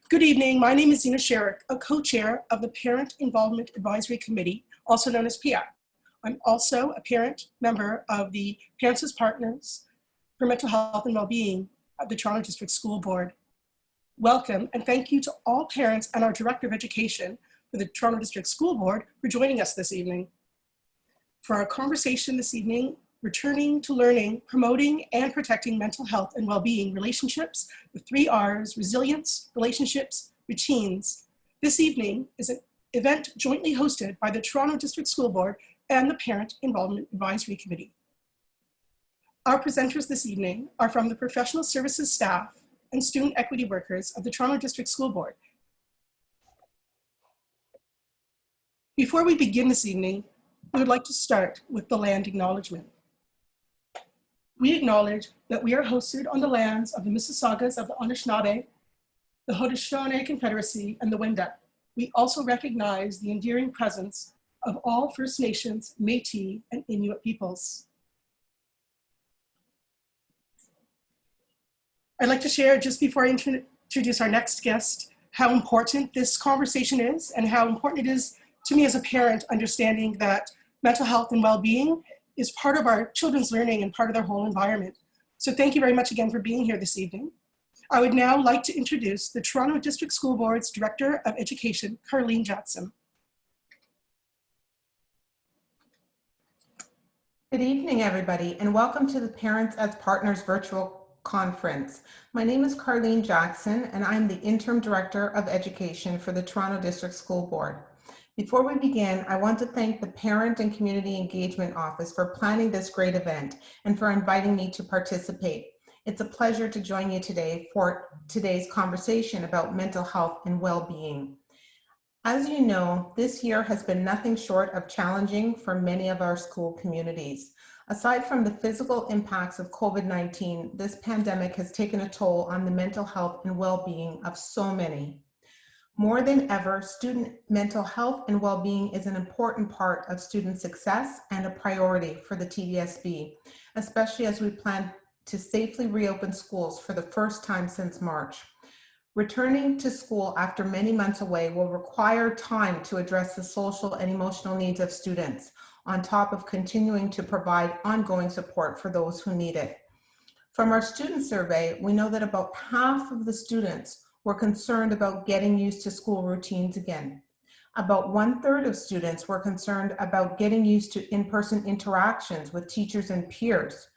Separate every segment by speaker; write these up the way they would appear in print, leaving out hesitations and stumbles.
Speaker 1: Good evening. My name is Zina Sherrick, a co-chair of the Parent Involvement Advisory Committee, also known as PI. I'm also a parent member of the Parents as Partners for Mental Health and Wellbeing of the Toronto District School Board. Welcome, and thank you to all parents and our Director of Education for the Toronto District School Board for joining us this evening. For our conversation this evening, returning to learning, promoting and protecting mental health and well-being relationships, the 3 R's, resilience, relationships, routines. This evening is an event jointly hosted by the Toronto District School Board and the Parent Involvement Advisory Committee. Our presenters this evening are from the professional services staff and student equity workers of the Toronto District School Board. Before we begin this evening, we would like to start with the land acknowledgement. We acknowledge that we are hosted on the lands of the Mississaugas of the Anishinaabe, the Haudenosaunee Confederacy, and the Wendat. We also recognize the enduring presence of all First Nations, Métis, and Inuit peoples. I'd like to share, just before I introduce our next guest, how important this conversation is and how important it is to me as a parent, understanding that mental health and well-being is part of our children's learning and part of their whole environment. So thank you very much again for being here this evening. I would now like to introduce the Toronto District School Board's Director of Education, Carleen Jackson.
Speaker 2: Good evening, everybody, and welcome to the Parents as Partners virtual conference. My name is Carleen Jackson, and I'm the Interim Director of Education for the Toronto District School Board. Before we begin, I want to thank the Parent and Community Engagement Office for planning this great event and for inviting me to participate. It's a pleasure to join you today for today's conversation about mental health and well-being. As you know, this year has been nothing short of challenging for many of our school communities. Aside from the physical impacts of COVID-19, this pandemic has taken a toll on the mental health and well-being of so many. More than ever, student mental health and well-being is an important part of student success and a priority for the TDSB, especially as we plan to safely reopen schools for the first time since March. Returning to school after many months away will require time to address the social and emotional needs of students, on top of continuing to provide ongoing support for those who need it. From our student survey, we know that about half of the students were concerned about getting used to school routines again. About 1/3 of students were concerned about getting used to in-person interactions with teachers and peers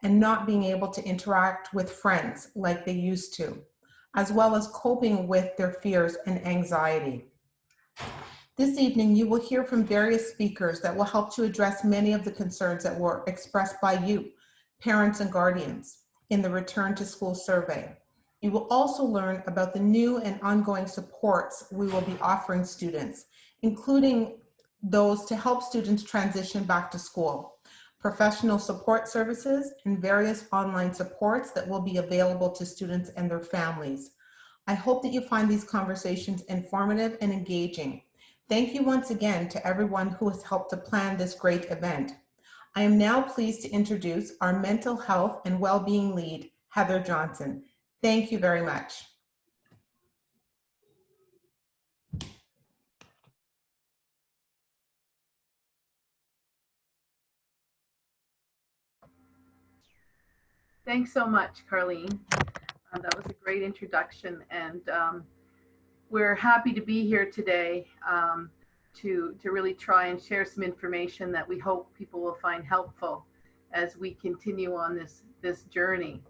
Speaker 2: and not being able to interact with friends like they used to, as well as coping with their fears and anxiety. This evening, you will hear from various speakers that will help to address many of the concerns that were expressed by you, parents and guardians, in the Return to School survey. You will also learn about the new and ongoing supports we will be offering students, including those to help students transition back to school, professional support services, and various online supports that will be available to students and their families. I hope that you find these conversations informative and engaging. Thank you once again to everyone who has helped to plan this great event. I am now pleased to introduce our mental health and well-being lead, Heather Johnson. Thank you very much.
Speaker 3: Thanks so much, Carleen. That was a great introduction, and we're happy to be here today to really try and share some information that we hope people will find helpful as we continue on this journey.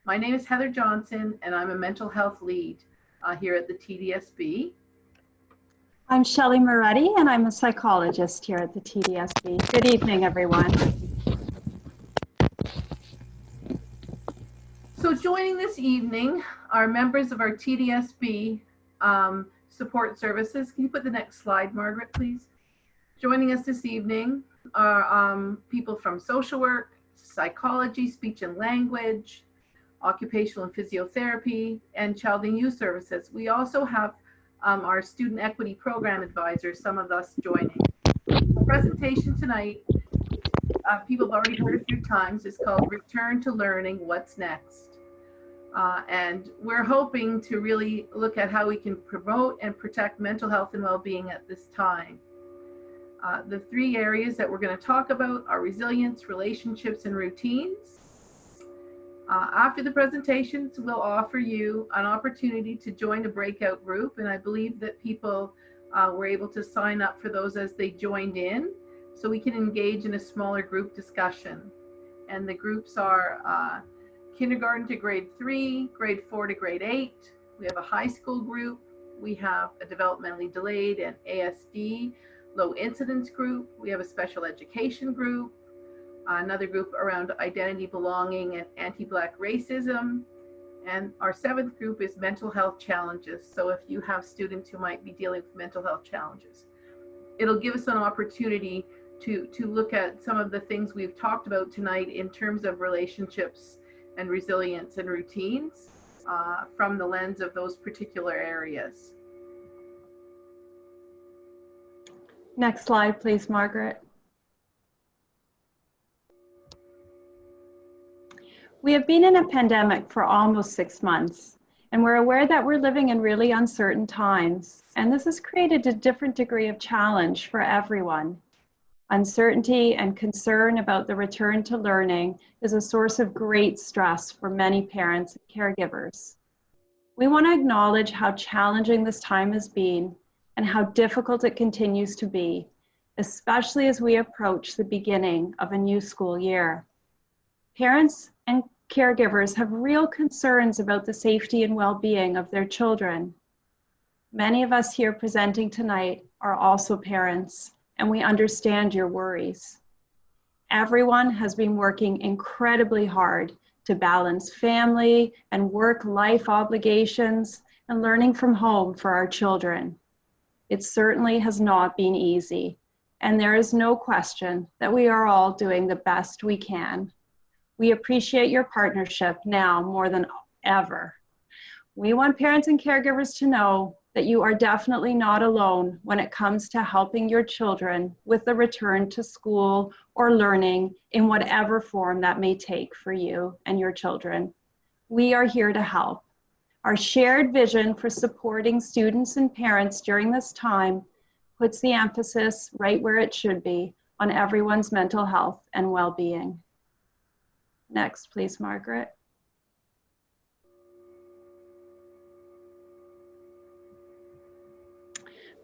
Speaker 3: My name is Heather Johnson, and I'm a mental health lead here at the TDSB.
Speaker 4: I'm Shelley Moretti, and I'm a psychologist here at the TDSB. Good evening, everyone.
Speaker 3: So joining this evening are members of our TDSB support services. Can you put the next slide, Margaret, please? Joining us this evening are people from social work, psychology, speech and language, occupational and physiotherapy, and child and youth services. We also have our student equity program advisors, some of us joining. The presentation tonight, people have already heard a few times, is called Return to Learning, What's Next? And we're hoping to really look at how we can promote and protect mental health and well-being at this time. The three areas that we're going to talk about are resilience, relationships, and routines. After the presentations, we'll offer you an opportunity to join a breakout group, and I believe that people were able to sign up for those as they joined in, so we can engage in a smaller group discussion. And the groups are kindergarten to grade 3, grade 4 to grade 8. We have a high school group. We have a developmentally delayed and ASD low incidence group. We have a special education group, another group around identity, belonging, and anti-Black racism. And our 7th group is mental health challenges. So if you have students who might be dealing with mental health challenges, it'll give us an opportunity to look at some of the things we've talked about tonight in terms of relationships and resilience and routines from the lens of those particular areas.
Speaker 4: Next slide, please, Margaret. We have been in a pandemic for almost 6 months, and we're aware that we're living in really uncertain times, and this has created a different degree of challenge for everyone. Uncertainty and concern about the return to learning is a source of great stress for many parents and caregivers. We want to acknowledge how challenging this time has been and how difficult it continues to be, especially as we approach the beginning of a new school year. Parents and caregivers have real concerns about the safety and well-being of their children. Many of us here presenting tonight are also parents, and we understand your worries. Everyone has been working incredibly hard to balance family and work-life obligations and learning from home for our children. It certainly has not been easy, and there is no question that we are all doing the best we can. We appreciate your partnership now more than ever. We want parents and caregivers to know that you are definitely not alone when it comes to helping your children with the return to school or learning in whatever form that may take for you and your children. We are here to help. Our shared vision for supporting students and parents during this time puts the emphasis right where it should be on everyone's mental health and well-being. Next, please, Margaret.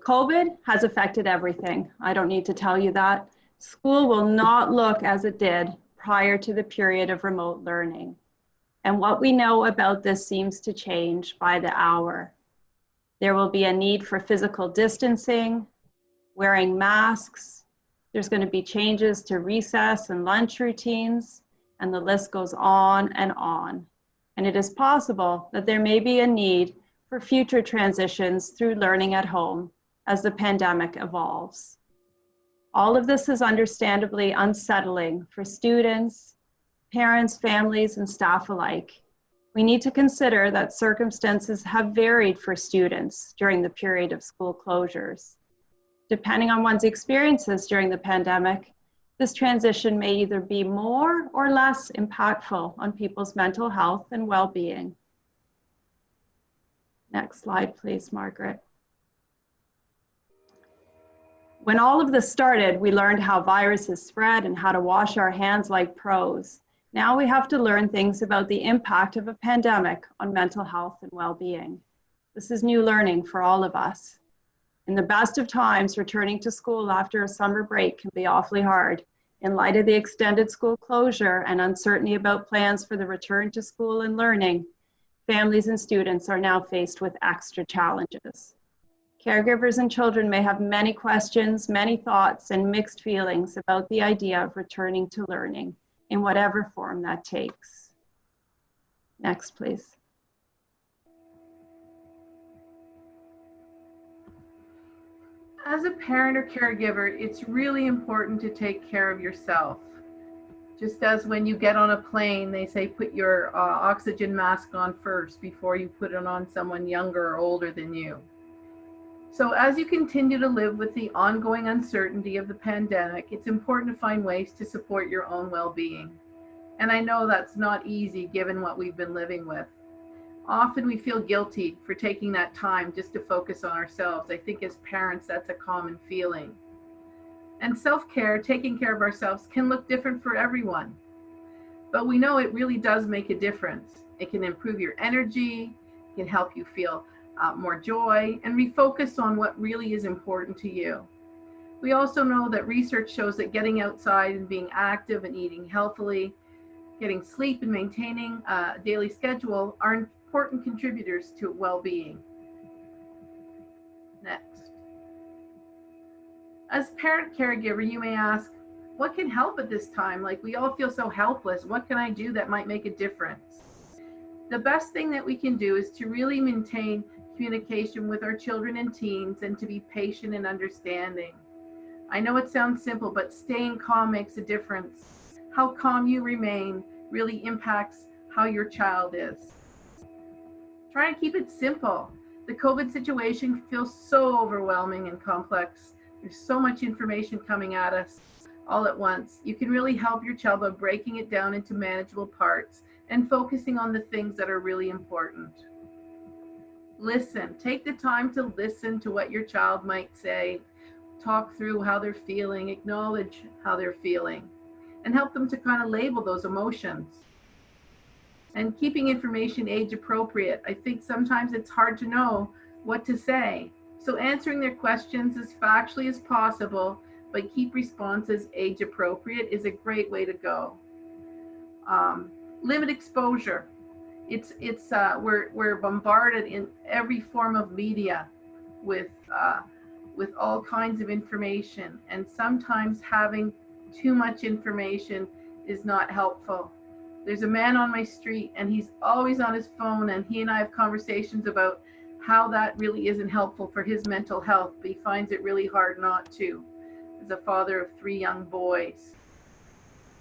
Speaker 4: COVID has affected everything. I don't need to tell you that. School will not look as it did prior to the period of remote learning. And what we know about this seems to change by the hour. There will be a need for physical distancing, wearing masks. There's going to be changes to recess and lunch routines, and the list goes on and on. And it is possible that there may be a need for future transitions through learning at home as the pandemic evolves. All of this is understandably unsettling for students, parents, families, and staff alike. We need to consider that circumstances have varied for students during the period of school closures. Depending on one's experiences during the pandemic, this transition may either be more or less impactful on people's mental health and well-being. Next slide, please, Margaret. When all of this started, we learned how viruses spread and how to wash our hands like pros. Now we have to learn things about the impact of a pandemic on mental health and well-being. This is new learning for all of us. In the best of times, returning to school after a summer break can be awfully hard. In light of the extended school closure and uncertainty about plans for the return to school and learning, families and students are now faced with extra challenges. Caregivers and children may have many questions, many thoughts, and mixed feelings about the idea of returning to learning in whatever form that takes. Next, please.
Speaker 3: As a parent or caregiver, it's really important to take care of yourself. Just as when you get on a plane, they say put your oxygen mask on first before you put it on someone younger or older than you. So as you continue to live with the ongoing uncertainty of the pandemic, it's important to find ways to support your own well-being. And I know that's not easy given what we've been living with. Often we feel guilty for taking that time just to focus on ourselves. I think as parents, that's a common feeling. And self-care, taking care of ourselves, can look different for everyone. But we know it really does make a difference. It can improve your energy, it can help you feel more joy, and refocus on what really is important to you. We also know that research shows that getting outside and being active and eating healthily, getting sleep and maintaining a daily schedule are important contributors to well-being. Next. As parent caregiver, you may ask, what can help at this time? Like, we all feel so helpless. What can I do that might make a difference? The best thing that we can do is to really maintain communication with our children and teens and to be patient and understanding. I know it sounds simple, but staying calm makes a difference. How calm you remain really impacts how your child is. Try to keep it simple. The COVID situation feels so overwhelming and complex. There's so much information coming at us all at once. You can really help your child by breaking it down into manageable parts and focusing on the things that are really important. Listen. Take the time to listen to what your child might say. Talk through how they're feeling, acknowledge how they're feeling, and help them to kind of label those emotions. And keeping information age appropriate. I think sometimes it's hard to know what to say. So answering their questions as factually as possible, but keep responses age appropriate is a great way to go. Limit exposure. We're bombarded in every form of media with all kinds of information, and sometimes having too much information is not helpful. There's a man on my street and he's always on his phone, and he and I have conversations about how that really isn't helpful for his mental health, but he finds it really hard not to, as a father of 3 young boys.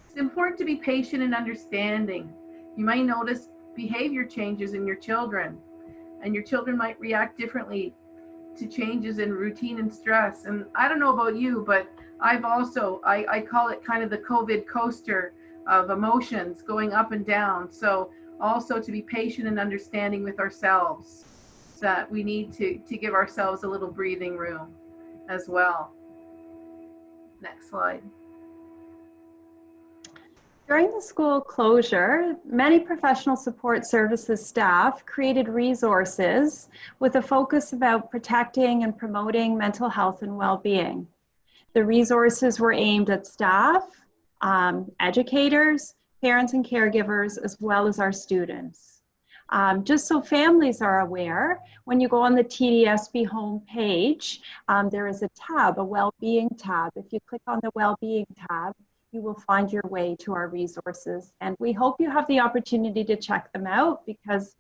Speaker 3: It's important to be patient and understanding. You might notice behavior changes in your children, and your children might react differently to changes in routine and stress. And I don't know about you, but I've also, I call it kind of the COVID coaster of emotions going up and down. So also to be patient and understanding with ourselves, that we need to give ourselves a little breathing room as well. Next slide.
Speaker 4: During the school closure, many professional support services staff created resources with a focus about protecting and promoting mental health and well-being. The resources were aimed at staff, educators, parents and caregivers, as well as our students. Just so families are aware, when you go on the TDSB homepage, there is a tab, a well-being tab. If you click on the well-being tab, you will find your way to our resources. And we hope you have the opportunity to check them out, because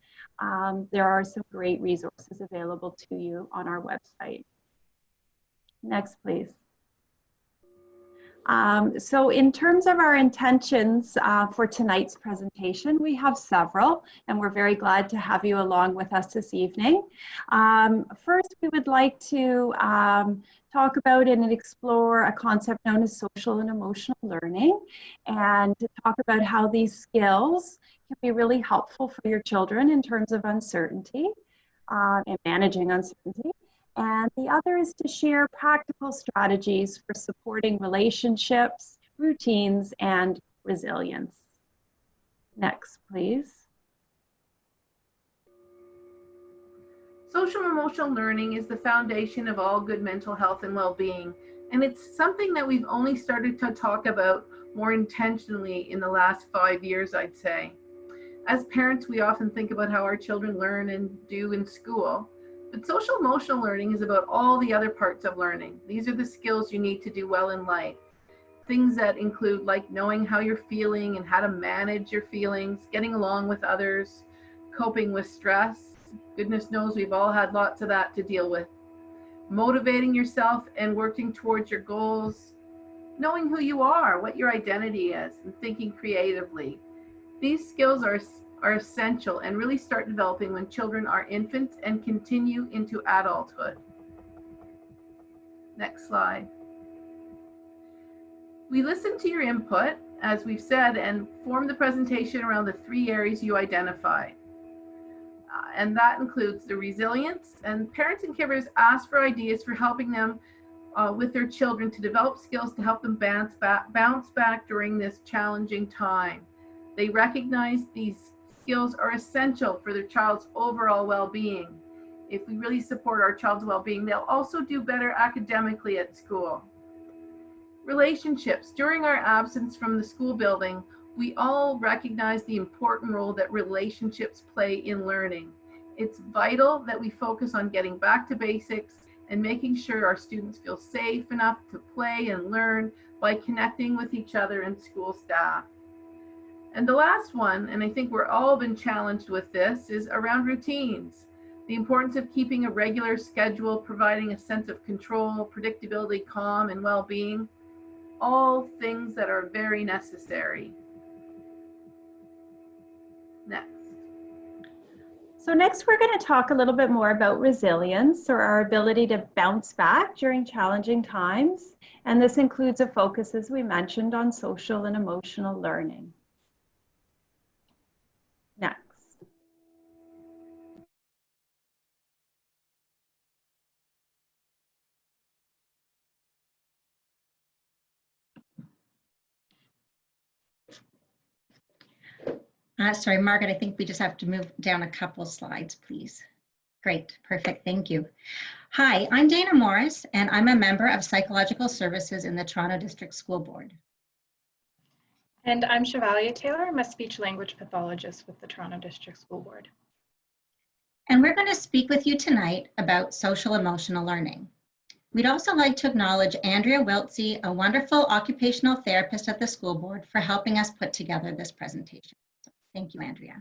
Speaker 4: there are some great resources available to you on our website. Next, please. So in terms of our intentions for tonight's presentation, we have several, and we're very glad to have you along with us this evening. First, we would like to talk about and explore a concept known as social and emotional learning, and to talk about how these skills can be really helpful for your children in terms of uncertainty and managing uncertainty. And the other is to share practical strategies for supporting relationships, routines, and resilience. Next, please.
Speaker 3: Social and emotional learning is the foundation of all good mental health and well-being, and it's something that we've only started to talk about more intentionally in the last 5 years, I'd say. As parents, we often think about how our children learn and do in school, but social emotional learning is about all the other parts of learning. These are the skills you need to do well in life. Things that include like knowing how you're feeling and how to manage your feelings, getting along with others, coping with stress. Goodness knows we've all had lots of that to deal with. Motivating yourself and working towards your goals. Knowing who you are, what your identity is, and thinking creatively. These skills are essential and really start developing when children are infants and continue into adulthood. Next slide. We listened to your input, as we've said, and formed the presentation around the 3 areas you identified. And that includes the resilience. And parents and caregivers ask for ideas for helping them with their children to develop skills to help them bounce back during this challenging time. They recognize these skills are essential for their child's overall well-being. If we really support our child's well-being, they'll also do better academically at school. Relationships. During our absence from the school building, we all recognize the important role that relationships play in learning. It's vital that we focus on getting back to basics and making sure our students feel safe enough to play and learn by connecting with each other and school staff. And the last one, and I think we're all been challenged with this, is around routines. The importance of keeping a regular schedule, providing a sense of control, predictability, calm, and well-being, all things that are very necessary. Next.
Speaker 4: So next, we're going to talk a little bit more about resilience, or our ability to bounce back during challenging times. And this includes a focus, as we mentioned, on social and emotional learning. Next.
Speaker 5: Sorry, Margaret, I think we just have to move down a couple slides, please. Great, perfect, thank you. Hi, I'm Dana Morris, and I'm a member of Psychological Services in the Toronto District School Board.
Speaker 6: And I'm Chevalier Taylor. I'm a speech language pathologist with the Toronto District School Board.
Speaker 5: And we're going to speak with you tonight about social emotional learning. We'd also like to acknowledge Andrea Wiltsey, a wonderful occupational therapist at the school board, for helping us put together this presentation. Thank you, Andrea.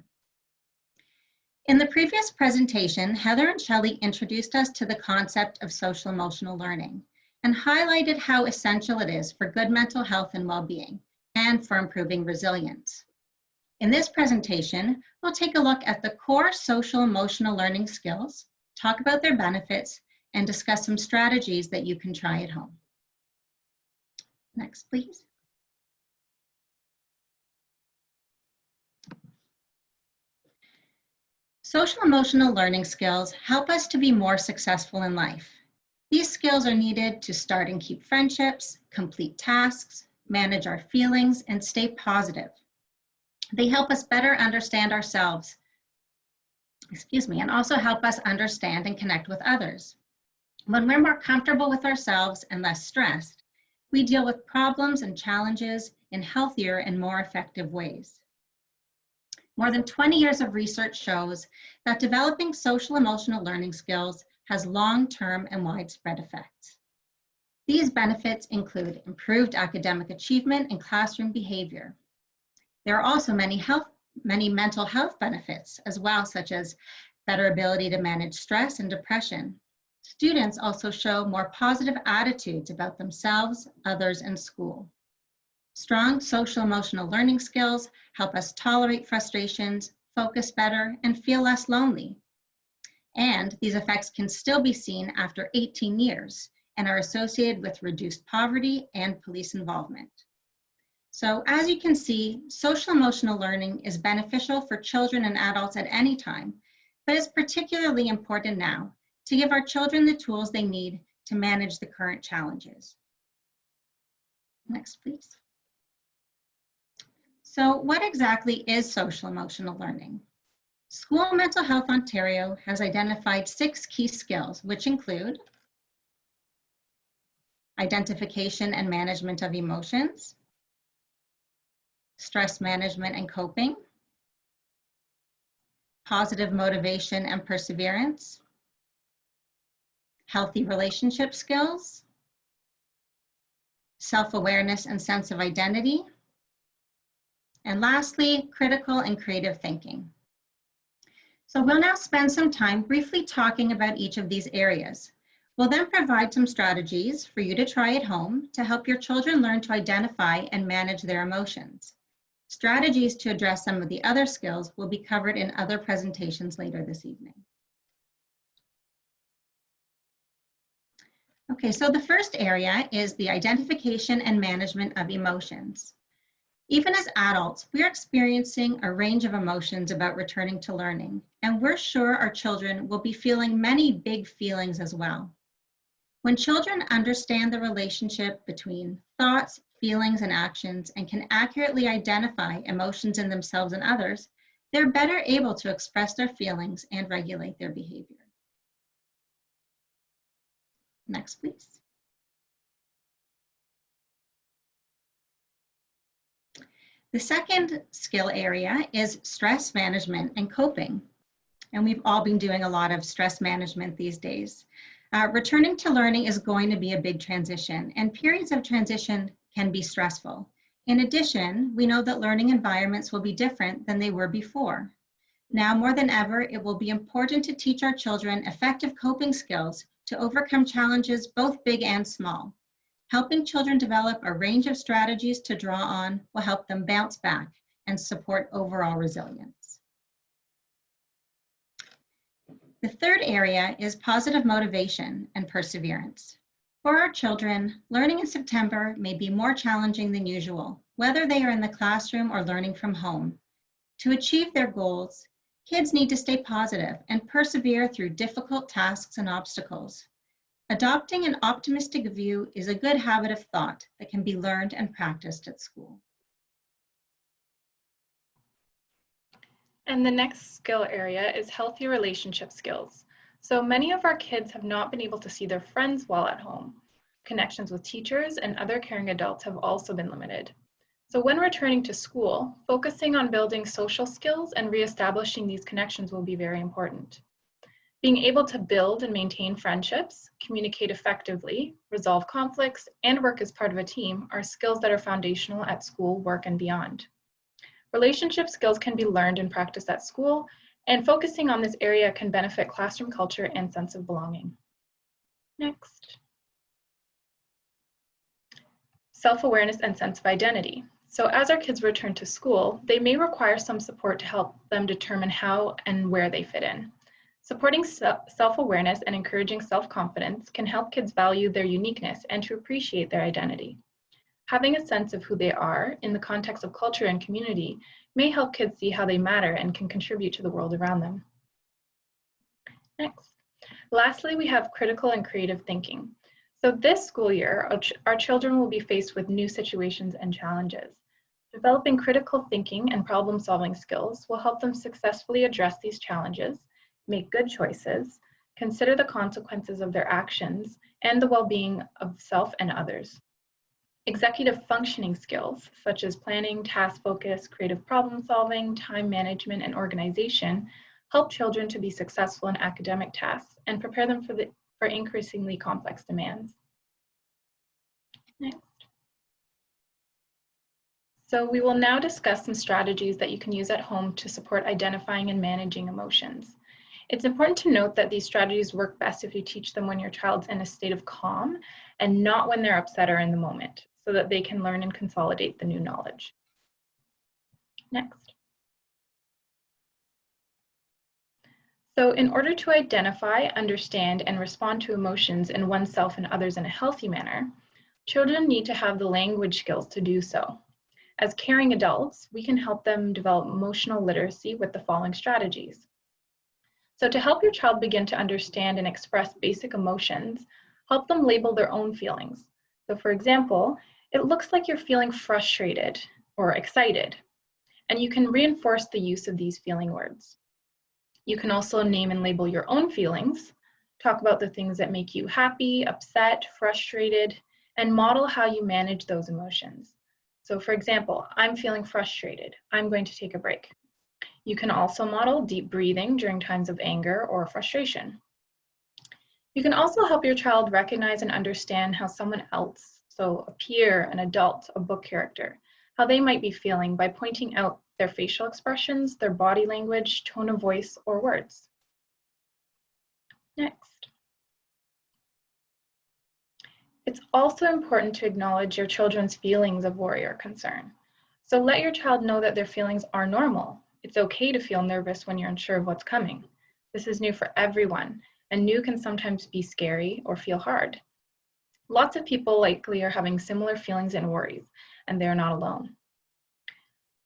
Speaker 5: In the previous presentation, Heather and Shelley introduced us to the concept of social emotional learning and highlighted how essential it is for good mental health and well-being and for improving resilience. In this presentation, we'll take a look at the core social emotional learning skills, talk about their benefits, and discuss some strategies that you can try at home. Next, please. Social emotional learning skills help us to be more successful in life. These skills are needed to start and keep friendships, complete tasks, manage our feelings, and stay positive. They help us better understand ourselves, and also help us understand and connect with others. When we're more comfortable with ourselves and less stressed, we deal with problems and challenges in healthier and more effective ways. More than 20 years of research shows that developing social emotional learning skills has long-term and widespread effects. These benefits include improved academic achievement and classroom behavior. There are also many mental health benefits as well, such as better ability to manage stress and depression. Students also show more positive attitudes about themselves, others, and school. Strong social emotional learning skills help us tolerate frustrations, focus better, and feel less lonely. And these effects can still be seen after 18 years and are associated with reduced poverty and police involvement. So as you can see, social emotional learning is beneficial for children and adults at any time, but is particularly important now to give our children the tools they need to manage the current challenges. Next, please. So what exactly is social emotional learning? School Mental Health Ontario has identified 6 key skills, which include identification and management of emotions, stress management and coping, positive motivation and perseverance, healthy relationship skills, self-awareness and sense of identity, and lastly, critical and creative thinking. So we'll now spend some time briefly talking about each of these areas. We'll then provide some strategies for you to try at home to help your children learn to identify and manage their emotions. Strategies to address some of the other skills will be covered in other presentations later this evening. Okay, so the first area is the identification and management of emotions. Even as adults, we are experiencing a range of emotions about returning to learning, and we're sure our children will be feeling many big feelings as well. When children understand the relationship between thoughts, feelings, and actions and can accurately identify emotions in themselves and others, they're better able to express their feelings and regulate their behavior. Next, please. The second skill area is stress management and coping. And we've all been doing a lot of stress management these days. Returning to learning is going to be a big transition, and periods of transition can be stressful. In addition, we know that learning environments will be different than they were before. Now more than ever, it will be important to teach our children effective coping skills to overcome challenges both big and small. Helping children develop a range of strategies to draw on will help them bounce back and support overall resilience. The third area is positive motivation and perseverance. For our children, learning in September may be more challenging than usual, whether they are in the classroom or learning from home. To achieve their goals, kids need to stay positive and persevere through difficult tasks and obstacles. Adopting an optimistic view is a good habit of thought that can be learned and practiced at school.
Speaker 6: And the next skill area is healthy relationship skills. So many of our kids have not been able to see their friends while at home. Connections with teachers and other caring adults have also been limited. So when returning to school, focusing on building social skills and reestablishing these connections will be very important. Being able to build and maintain friendships, communicate effectively, resolve conflicts, and work as part of a team are skills that are foundational at school, work, and beyond. Relationship skills can be learned and practiced at school, and focusing on this area can benefit classroom culture and sense of belonging. Next. Self-awareness and sense of identity. So as our kids return to school, they may require some support to help them determine how and where they fit in. Supporting self-awareness and encouraging self-confidence can help kids value their uniqueness and to appreciate their identity. Having a sense of who they are in the context of culture and community may help kids see how they matter and can contribute to the world around them. Next. Lastly, we have critical and creative thinking. So this school year, our children will be faced with new situations and challenges. Developing critical thinking and problem-solving skills will help them successfully address these challenges, make good choices, consider the consequences of their actions, and the well-being of self and others. Executive functioning skills, such as planning, task focus, creative problem solving, time management, and organization, help children to be successful in academic tasks and prepare them for increasingly complex demands. Next. So we will now discuss some strategies that you can use at home to support identifying and managing emotions. It's important to note that these strategies work best if you teach them when your child's in a state of calm and not when they're upset or in the moment, so that they can learn and consolidate the new knowledge. Next. So in order to identify, understand, and respond to emotions in oneself and others in a healthy manner, children need to have the language skills to do so. As caring adults, we can help them develop emotional literacy with the following strategies. So to help your child begin to understand and express basic emotions, help them label their own feelings. So for example, it looks like you're feeling frustrated or excited, and you can reinforce the use of these feeling words. You can also name and label your own feelings, talk about the things that make you happy, upset, frustrated, and model how you manage those emotions. So for example, I'm feeling frustrated. I'm going to take a break. You can also model deep breathing during times of anger or frustration. You can also help your child recognize and understand how someone else, so a peer, an adult, a book character, how they might be feeling by pointing out their facial expressions, their body language, tone of voice, or words. Next. It's also important to acknowledge your children's feelings of worry or concern. So let your child know that their feelings are normal. It's okay to feel nervous when you're unsure of what's coming. This is new for everyone, and new can sometimes be scary or feel hard. Lots of people likely are having similar feelings and worries, and they're not alone.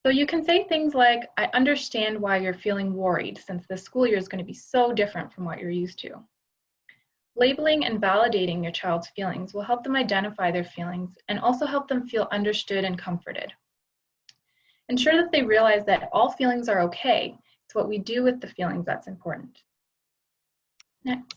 Speaker 6: So you can say things like, I understand why you're feeling worried since the school year is going to be so different from what you're used to. Labeling and validating your child's feelings will help them identify their feelings and also help them feel understood and comforted. Ensure that they realize that all feelings are okay. It's what we do with the feelings that's important. Next.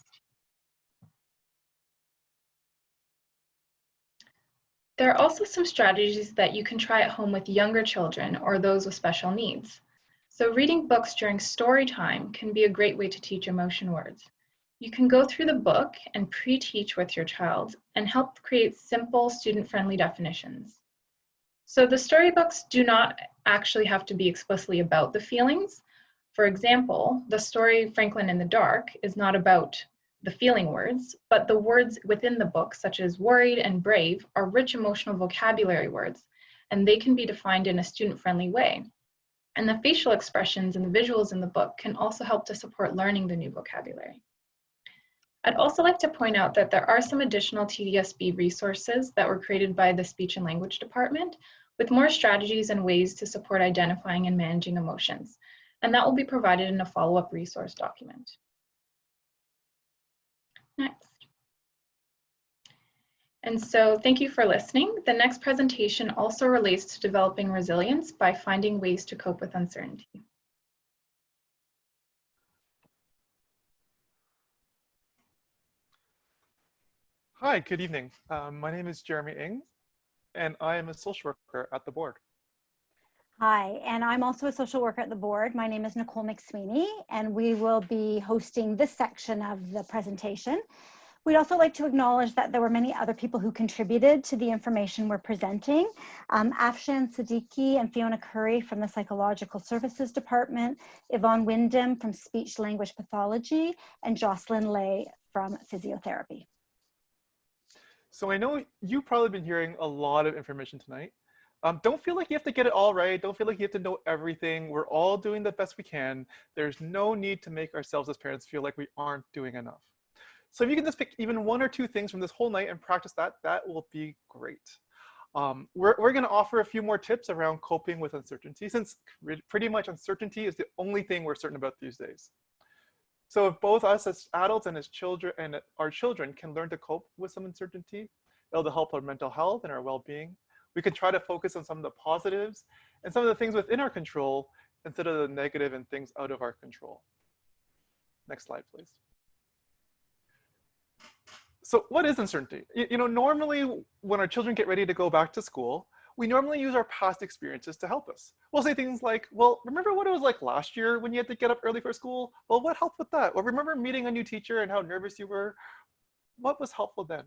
Speaker 6: There are also some strategies that you can try at home with younger children or those with special needs. So reading books during story time can be a great way to teach emotion words. You can go through the book and pre-teach with your child and help create simple student-friendly definitions. So the storybooks do not actually have to be explicitly about the feelings. For example, the story Franklin in the Dark is not about the feeling words, but the words within the book, such as worried and brave, are rich emotional vocabulary words, and they can be defined in a student-friendly way. And the facial expressions and the visuals in the book can also help to support learning the new vocabulary. I'd also like to point out that there are some additional TDSB resources that were created by the Speech and Language Department with more strategies and ways to support identifying and managing emotions. And that will be provided in a follow-up resource document. Next. And so thank you for listening. The next presentation also relates to developing resilience by finding ways to cope with uncertainty.
Speaker 7: Hi, good evening. My name is Jeremy Ng, and I am a social worker at the board.
Speaker 8: Hi, and I'm also a social worker at the board. My name is Nicole McSweeney, and we will be hosting this section of the presentation. We'd also like to acknowledge that there were many other people who contributed to the information we're presenting. Afshan Siddiqui and Fiona Curry from the Psychological Services Department, Yvonne Wyndham from Speech Language Pathology, and Jocelyn Lay from Physiotherapy.
Speaker 7: So I know you've probably been hearing a lot of information tonight. Don't feel like you have to get it all right. Don't feel like you have to know everything. We're all doing the best we can. There's no need to make ourselves as parents feel like we aren't doing enough. So if you can just pick even one or two things from this whole night and practice that, that will be great. We're going to offer a few more tips around coping with uncertainty, since pretty much uncertainty is the only thing we're certain about these days. So if both us as adults and as children and our children can learn to cope with some uncertainty, it'll help our mental health and our well-being. We can try to focus on some of the positives and some of the things within our control instead of the negative and things out of our control. Next slide, please. So what is uncertainty? You know, normally when our children get ready to go back to school, we normally use our past experiences to help us. We'll say things like, well, remember what it was like last year when you had to get up early for school? Well, what helped with that? Or remember meeting a new teacher and how nervous you were? What was helpful then?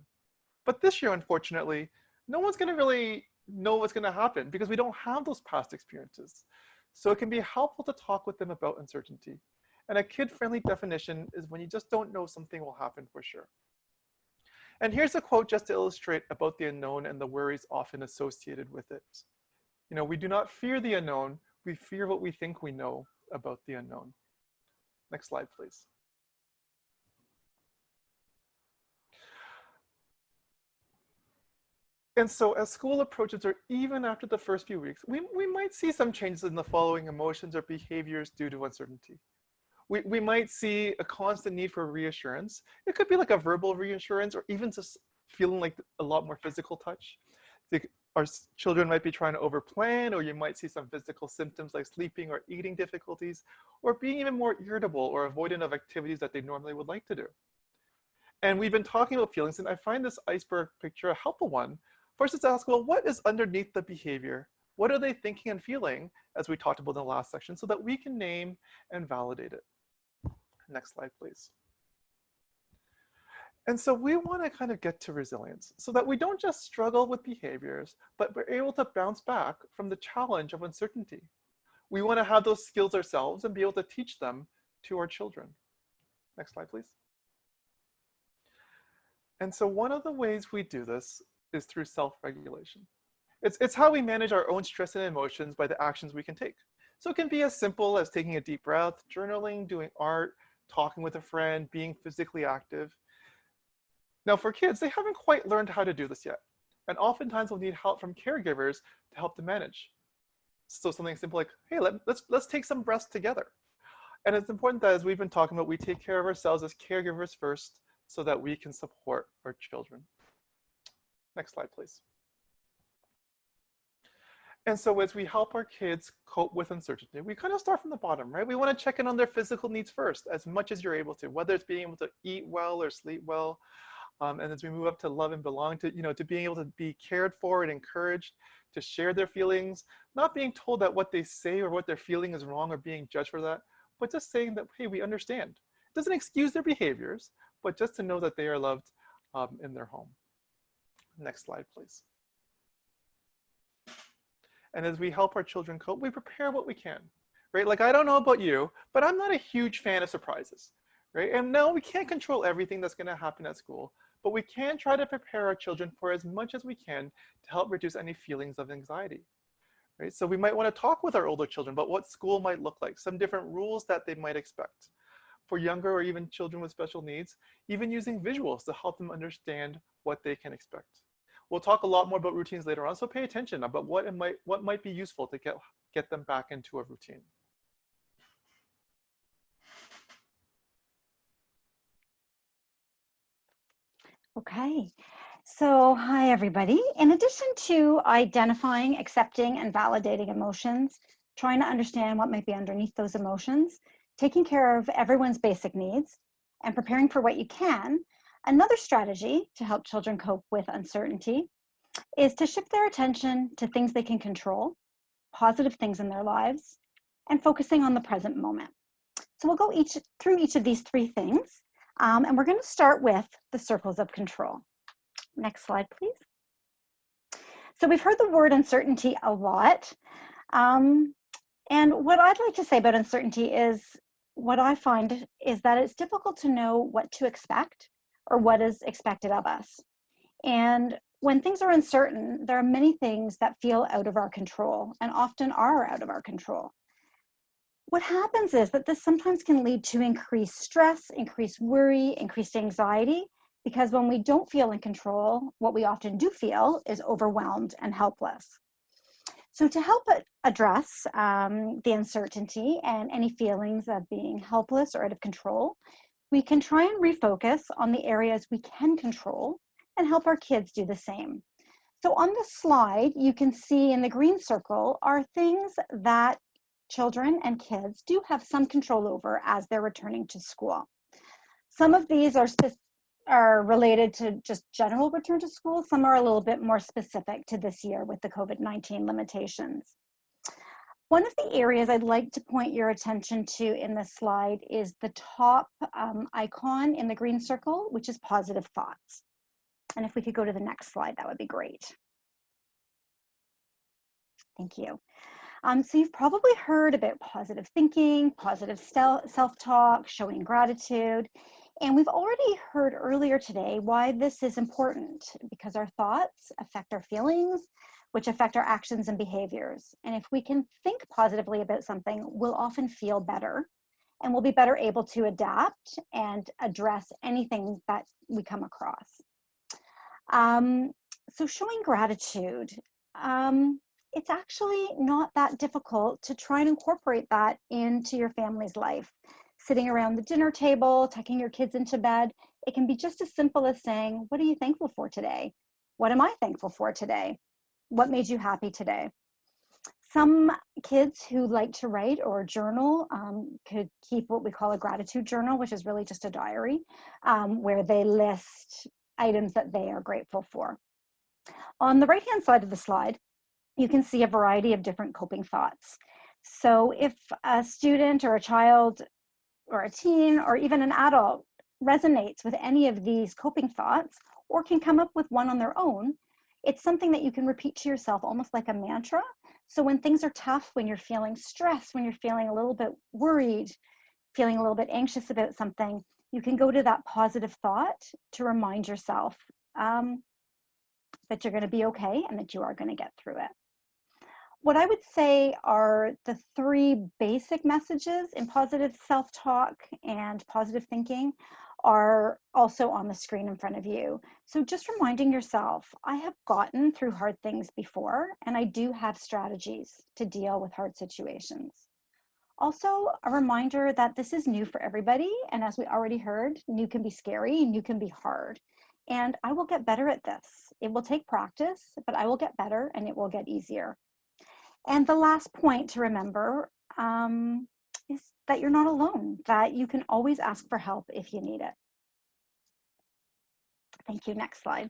Speaker 7: But this year, unfortunately, no one's going to really know what's going to happen because we don't have those past experiences. So it can be helpful to talk with them about uncertainty. And a kid-friendly definition is when you just don't know something will happen for sure. And here's a quote just to illustrate about the unknown and the worries often associated with it. You know, we do not fear the unknown, we fear what we think we know about the unknown. Next slide, please. And so as school approaches, or even after the first few weeks, we might see some changes in the following emotions or behaviors due to uncertainty. We might see a constant need for reassurance. It could be like a verbal reassurance or even just feeling like a lot more physical touch. Our children might be trying to overplan, or you might see some physical symptoms like sleeping or eating difficulties, or being even more irritable or avoidant of activities that they normally would like to do. And we've been talking about feelings, and I find this iceberg picture a helpful one. First, let's ask, well, what is underneath the behavior? What are they thinking and feeling, as we talked about in the last section, so that we can name and validate it. Next slide, please. And so we want to kind of get to resilience so that we don't just struggle with behaviors, but we're able to bounce back from the challenge of uncertainty. We want to have those skills ourselves and be able to teach them to our children. Next slide, please. And so one of the ways we do this is through self-regulation. It's how we manage our own stress and emotions by the actions we can take. So it can be as simple as taking a deep breath, journaling, doing art, talking with a friend, being physically active. Now for kids, they haven't quite learned how to do this yet. And oftentimes we'll need help from caregivers to help them manage. So something simple like, hey, let's take some breaths together. And it's important that, as we've been talking about, we take care of ourselves as caregivers first so that we can support our children. Next slide, please. And so as we help our kids cope with uncertainty, we kind of start from the bottom, right? We want to check in on their physical needs first, as much as you're able to, whether it's being able to eat well or sleep well. And as we move up to love and belong, to being able to be cared for and encouraged, to share their feelings, not being told that what they say or what they're feeling is wrong or being judged for that, but just saying that, hey, we understand. It doesn't excuse their behaviors, but just to know that they are loved in their home. Next slide, please. And as we help our children cope, we prepare what we can, right? Like, I don't know about you, but I'm not a huge fan of surprises, right? And no, we can't control everything that's going to happen at school, but we can try to prepare our children for as much as we can to help reduce any feelings of anxiety, right? So we might want to talk with our older children about what school might look like, some different rules that they might expect. For younger or even children with special needs, even using visuals to help them understand what they can expect. We'll talk a lot more about routines later on, so pay attention about what might be useful to get them back into a routine.
Speaker 8: Okay, so hi everybody. In addition to identifying, accepting, and validating emotions, trying to understand what might be underneath those emotions, taking care of everyone's basic needs, and preparing for what you can, another strategy to help children cope with uncertainty is to shift their attention to things they can control, positive things in their lives, and focusing on the present moment. So we'll go through each of these three things, and we're going to start with the circles of control. Next slide, please. So we've heard the word uncertainty a lot, and what I'd like to say about uncertainty is what I find is that it's difficult to know what to expect or what is expected of us. And when things are uncertain, there are many things that feel out of our control and often are out of our control. What happens is that this sometimes can lead to increased stress, increased worry, increased anxiety, because when we don't feel in control, what we often do feel is overwhelmed and helpless. So to help address the uncertainty and any feelings of being helpless or out of control, we can try and refocus on the areas we can control and help our kids do the same. So on this slide, you can see in the green circle are things that children and kids do have some control over as they're returning to school. Some of these are related to just general return to school. Some are a little bit more specific to this year with the COVID-19 limitations. One of the areas I'd like to point your attention to in this slide is the top icon in the green circle, which is positive thoughts. And if we could go to the next slide, that would be great. Thank you. So you've probably heard about positive thinking, positive self-talk, showing gratitude. And we've already heard earlier today why this is important, because our thoughts affect our feelings, which affect our actions and behaviors. And if we can think positively about something, we'll often feel better and we'll be better able to adapt and address anything that we come across. So showing gratitude, it's actually not that difficult to try and incorporate that into your family's life. Sitting around the dinner table, tucking your kids into bed, it can be just as simple as saying, what are you thankful for today? What am I thankful for today? What made you happy today? Some kids who like to write or journal could keep what we call a gratitude journal, which is really just a diary where they list items that they are grateful for. On the right-hand side of the slide, you can see a variety of different coping thoughts. So if a student or a child or a teen or even an adult resonates with any of these coping thoughts or can come up with one on their own, it's something that you can repeat to yourself almost like a mantra. So when things are tough, when you're feeling stressed, when you're feeling a little bit worried, feeling a little bit anxious about something, you can go to that positive thought to remind yourself that you're going to be okay and that you are going to get through it. What I would say are the three basic messages in positive self-talk and positive thinking are also on the screen in front of you. So just reminding yourself, I have gotten through hard things before, and I do have strategies to deal with hard situations. Also, a reminder that this is new for everybody, and as we already heard, new can be scary, new can be hard. And I will get better at this. It will take practice, but I will get better and it will get easier. And the last point to remember is that you're not alone, that you can always ask for help if you need it. Thank you. Next slide.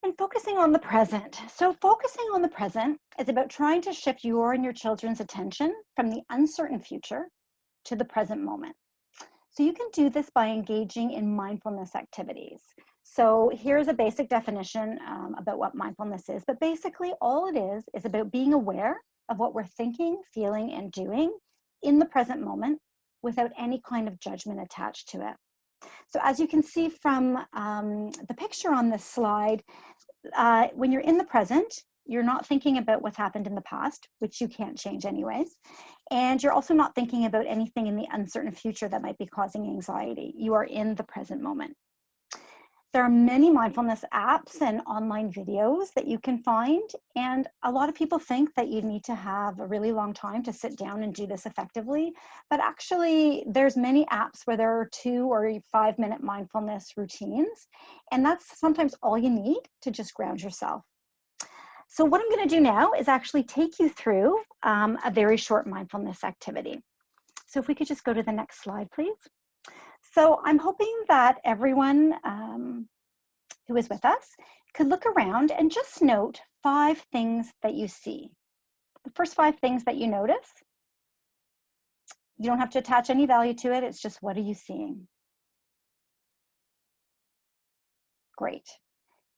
Speaker 8: And focusing on the present. So focusing on the present is about trying to shift your and your children's attention from the uncertain future to the present moment. So you can do this by engaging in mindfulness activities. So here's a basic definition about what mindfulness is, but basically all it is about being aware of what we're thinking, feeling, and doing in the present moment without any kind of judgment attached to it. So as you can see from the picture on this slide, when you're in the present, you're not thinking about what's happened in the past, which you can't change anyways. And you're also not thinking about anything in the uncertain future that might be causing anxiety. You are in the present moment. There are many mindfulness apps and online videos that you can find. And a lot of people think that you need to have a really long time to sit down and do this effectively. But actually, there's many apps where there are 2 or 5 minute mindfulness routines. And that's sometimes all you need to just ground yourself. So what I'm going to do now is actually take you through a very short mindfulness activity. So if we could just go to the next slide, please. So I'm hoping that everyone who is with us could look around and just note 5 things that you see. The first 5 things that you notice, you don't have to attach any value to it. It's just, what are you seeing? Great.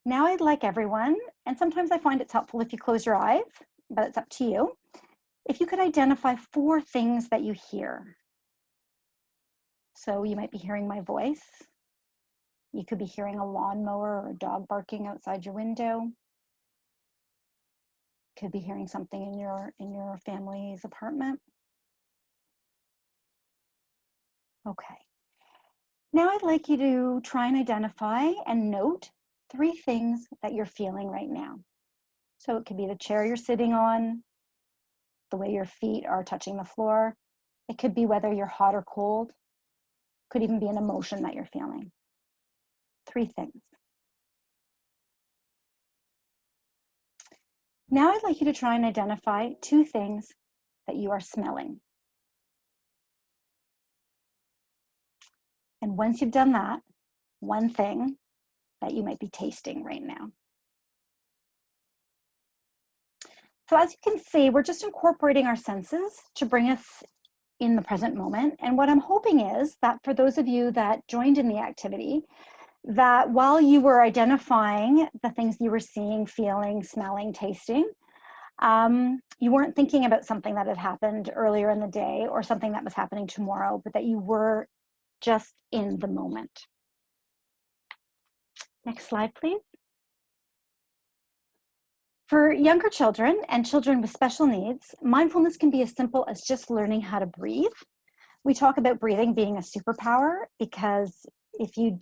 Speaker 8: Now I'd like everyone, and sometimes I find it's helpful if you close your eyes, but it's up to you. If you could identify 4 things that you hear. So you might be hearing my voice. You could be hearing a lawnmower or a dog barking outside your window. Could be hearing something in your family's apartment. Okay. Now I'd like you to try and identify and note 3 things that you're feeling right now. So it could be the chair you're sitting on, the way your feet are touching the floor. It could be whether you're hot or cold. Could even be an emotion that you're feeling. 3 things. Now I'd like you to try and identify 2 things that you are smelling. And once you've done that, 1 thing that you might be tasting right now. So as you can see, we're just incorporating our senses to bring us in the present moment. And what I'm hoping is that for those of you that joined in the activity, that while you were identifying the things you were seeing, feeling, smelling, tasting, you weren't thinking about something that had happened earlier in the day or something that was happening tomorrow, but that you were just in the moment. Next slide, please. For younger children and children with special needs, mindfulness can be as simple as just learning how to breathe. We talk about breathing being a superpower because if you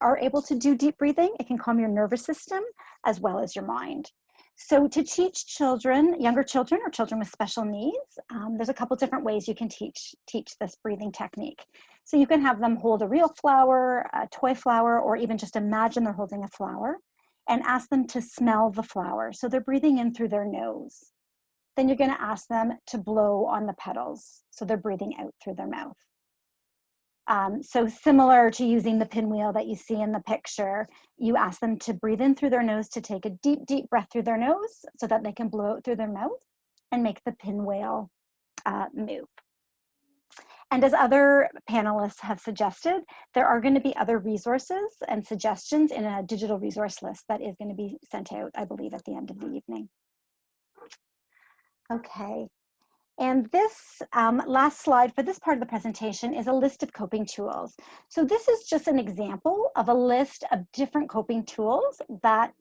Speaker 8: are able to do deep breathing, it can calm your nervous system as well as your mind. So to teach children, younger children or children with special needs, there's a couple different ways you can teach this breathing technique. So you can have them hold a real flower, a toy flower, or even just imagine they're holding a flower and ask them to smell the flower. So they're breathing in through their nose. Then you're going to ask them to blow on the petals. So they're breathing out through their mouth. So similar to using the pinwheel that you see in the picture, you ask them to breathe in through their nose to take a deep, deep breath through their nose so that they can blow out through their mouth and make the pinwheel move. And as other panelists have suggested, there are going to be other resources and suggestions in a digital resource list that is going to be sent out, I believe, at the end of the evening. Okay. And this last slide for this part of the presentation is a list of coping tools. So this is just an example of a list of different coping tools that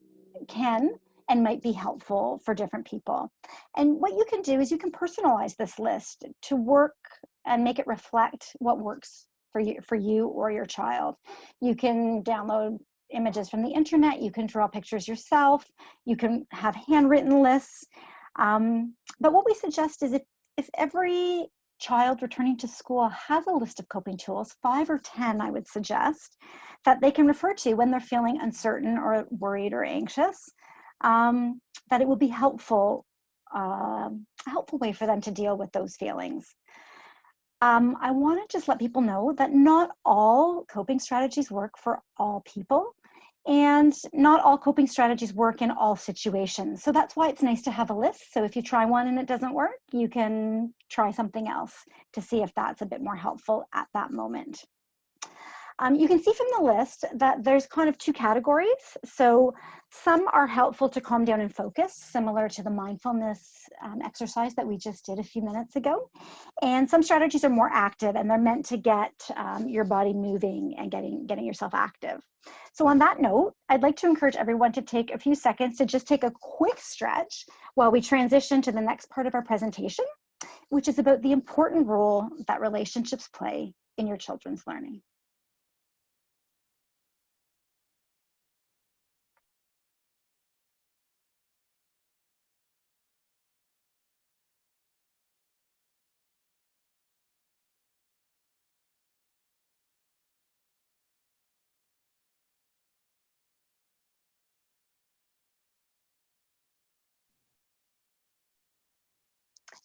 Speaker 8: can and might be helpful for different people. And what you can do is you can personalize this list to work and make it reflect what works for you or your child. You can download images from the internet, you can draw pictures yourself, you can have handwritten lists. But what we suggest is if every child returning to school has a list of coping tools, 5 or 10, I would suggest, that they can refer to when they're feeling uncertain or worried or anxious, that it will be helpful, a helpful way for them to deal with those feelings. I want to just let people know that not all coping strategies work for all people, and not all coping strategies work in all situations. So that's why it's nice to have a list. So if you try one and it doesn't work, you can try something else to see if that's a bit more helpful at that moment. You can see from the list that there's kind of 2 categories. So some are helpful to calm down and focus, similar to the mindfulness exercise that we just did a few minutes ago. And some strategies are more active, and they're meant to get your body moving and getting yourself active. So on that note, I'd like to encourage everyone to take a few seconds to just take a quick stretch while we transition to the next part of our presentation, which is about the important role that relationships play in your children's learning.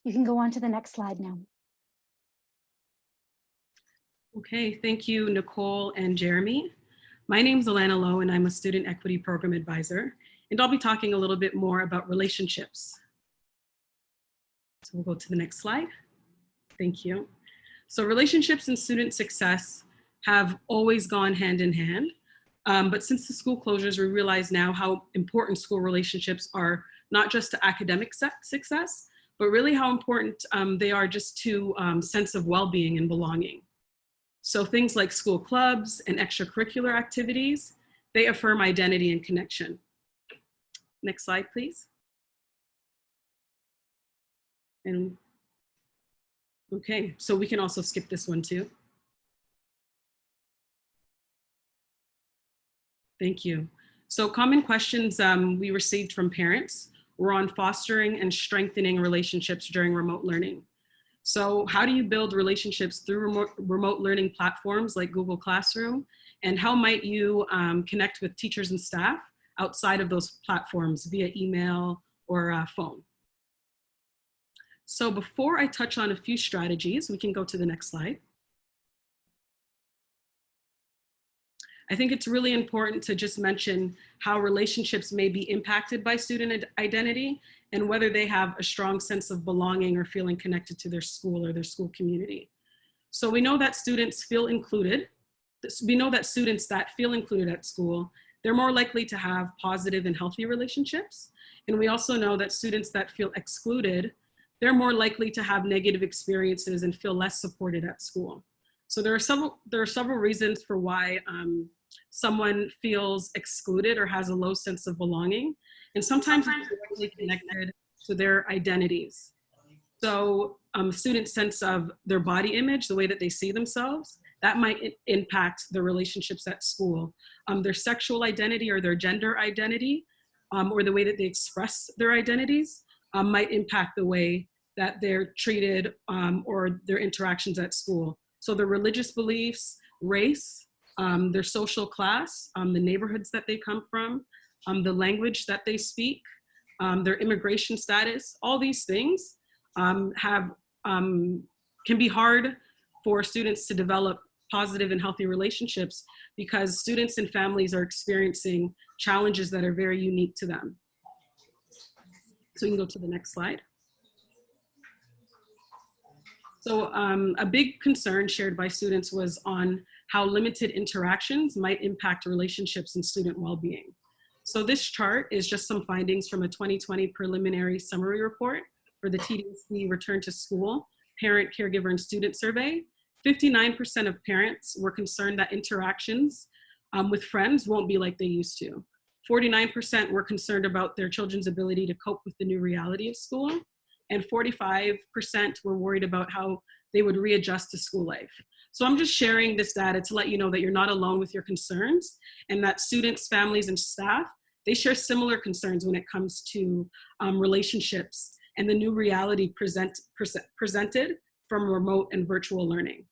Speaker 8: You can go on to the next slide now.
Speaker 9: Okay, thank you, Nicole and Jeremy. My name is Alana Lowe, and I'm a Student Equity Program Advisor, and I'll be talking a little bit more about relationships. So we'll go to the next slide. Thank you. So relationships and student success have always gone hand in hand, but since the school closures, we realize now how important school relationships are, not just to academic success, but really how important they are just to sense of well-being and belonging. So things like school clubs and extracurricular activities, they affirm identity and connection. Next slide, please. And okay, so we can also skip this one too. Thank you. So common questions we received from parents were on fostering and strengthening relationships during remote learning. So how do you build relationships through remote learning platforms like Google Classroom? And how might you connect with teachers and staff outside of those platforms via email or phone? So before I touch on a few strategies, we can go to the next slide. I think it's really important to just mention how relationships may be impacted by student identity and whether they have a strong sense of belonging or feeling connected to their school or their school community. So we know that students feel included. We know that students that feel included at school, they're more likely to have positive and healthy relationships. And we also know that students that feel excluded, they're more likely to have negative experiences and feel less supported at school. So there are several reasons for why someone feels excluded or has a low sense of belonging. And sometimes it's directly connected to their identities. So students' sense of their body image, the way that they see themselves, that might impact their relationships at school. Their sexual identity or their gender identity, or the way that they express their identities might impact the way that they're treated or their interactions at school. So their religious beliefs, race, their social class, the neighborhoods that they come from, the language that they speak, their immigration status, all these things can be hard for students to develop positive and healthy relationships because students and families are experiencing challenges that are very unique to them. So you can go to the next slide. So a big concern shared by students was on how limited interactions might impact relationships and student well-being. So this chart is just some findings from a 2020 preliminary summary report for the TDSB Return to School Parent, Caregiver, and Student Survey. 59% of parents were concerned that interactions with friends won't be like they used to. 49% were concerned about their children's ability to cope with the new reality of school. And 45% were worried about how they would readjust to school life. So I'm just sharing this data to let you know that you're not alone with your concerns, and that students, families, and staff, they share similar concerns when it comes to relationships and the new reality presented from remote and virtual learning.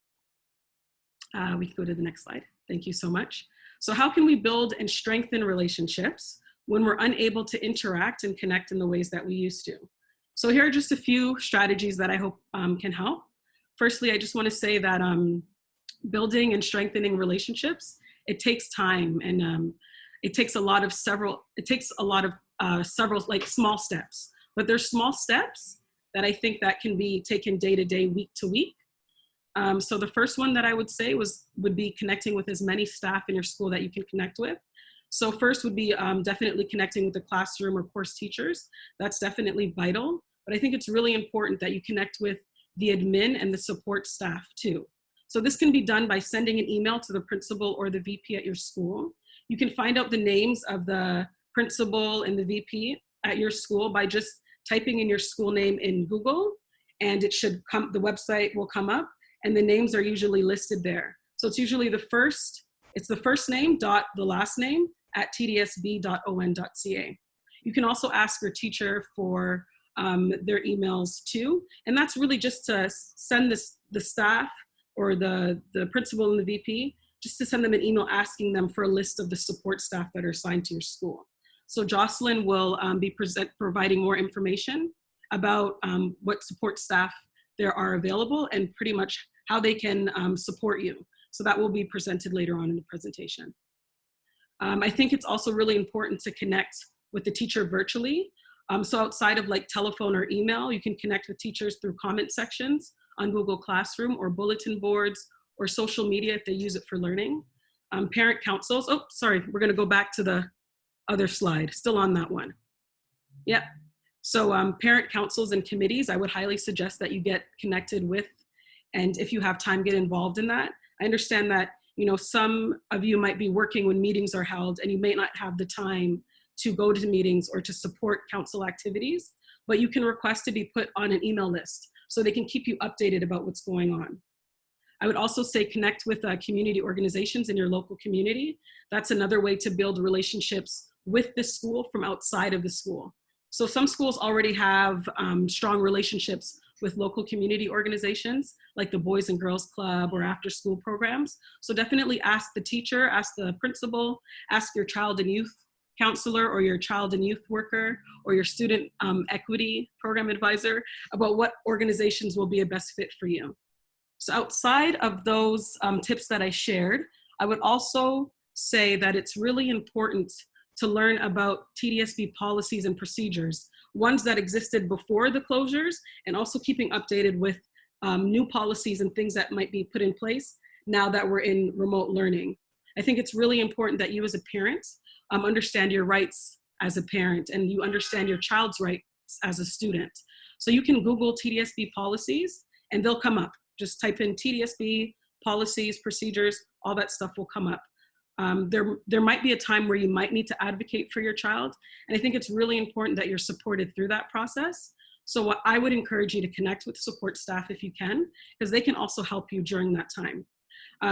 Speaker 9: We can go to the next slide. Thank you so much. So how can we build and strengthen relationships when we're unable to interact and connect in the ways that we used to? So here are just a few strategies that I hope can help. Firstly, I just want to say that building and strengthening relationships, it takes time, and it takes a lot of several like small steps. But there's small steps that I think that can be taken day to day, week to week. So the first one that I would say would be connecting with as many staff in your school that you can connect with. So first would be definitely connecting with the classroom or course teachers. That's definitely vital. But I think it's really important that you connect with the admin and the support staff too. So this can be done by sending an email to the principal or the VP at your school. You can find out the names of the principal and the VP at your school by just typing in your school name in Google, and it should come, the website will come up, and the names are usually listed there. So it's usually the first name dot the last name at tdsb.on.ca. You can also ask your teacher for their emails too, and that's really just to send the staff or the principal and the VP, just to send them an email asking them for a list of the support staff that are assigned to your school. So Jocelyn will be providing more information about what support staff there are available and pretty much how they can support you. So that will be presented later on in the presentation. I think it's also really important to connect with the teacher virtually. So outside of like telephone or email, you can connect with teachers through comment sections on Google Classroom or bulletin boards or social media if they use it for learning. Parent councils, oh, sorry, we're gonna go back to the other slide, still on that one. Yep, so parent councils and committees, I would highly suggest that you get connected with, and if you have time, get involved in that. I understand that, you know, some of you might be working when meetings are held and you may not have the time to go to meetings or to support council activities, but you can request to be put on an email list so they can keep you updated about what's going on. I would also say connect with community organizations in your local community. That's another way to build relationships with the school from outside of the school. So some schools already have strong relationships with local community organizations like the Boys and Girls Club or after school programs. So definitely ask the teacher, ask the principal, ask your child and youth counselor or your child and youth worker or your student equity program advisor about what organizations will be a best fit for you. So outside of those tips that I shared, I would also say that it's really important to learn about TDSB policies and procedures, ones that existed before the closures, and also keeping updated with new policies and things that might be put in place now that we're in remote learning. I think it's really important that you as a parent understand your rights as a parent and you understand your child's rights as a student. So you can Google TDSB policies and they'll come up. Just type in TDSB, policies, procedures, all that stuff will come up. There might be a time where you might need to advocate for your child. And I think it's really important that you're supported through that process. So what I would encourage you to connect with support staff if you can, because they can also help you during that time.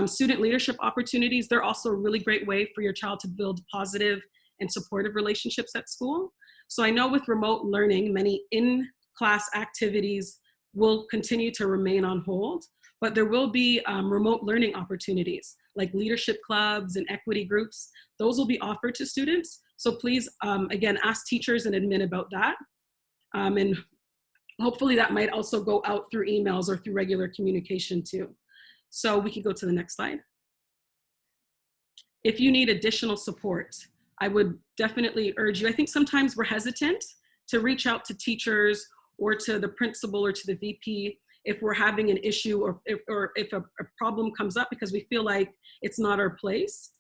Speaker 9: Student leadership opportunities, they're also a really great way for your child to build positive and supportive relationships at school. So I know with remote learning, many in-class activities will continue to remain on hold, but there will be remote learning opportunities like leadership clubs and equity groups. Those will be offered to students. So please, again, ask teachers and admin about that. And hopefully that might also go out through emails or through regular communication too. So we can go to the next slide. If you need additional support, I would definitely urge you. I think sometimes we're hesitant to reach out to teachers or to the principal or to the VP if we're having an issue or if a problem comes up because we feel like it's not our place.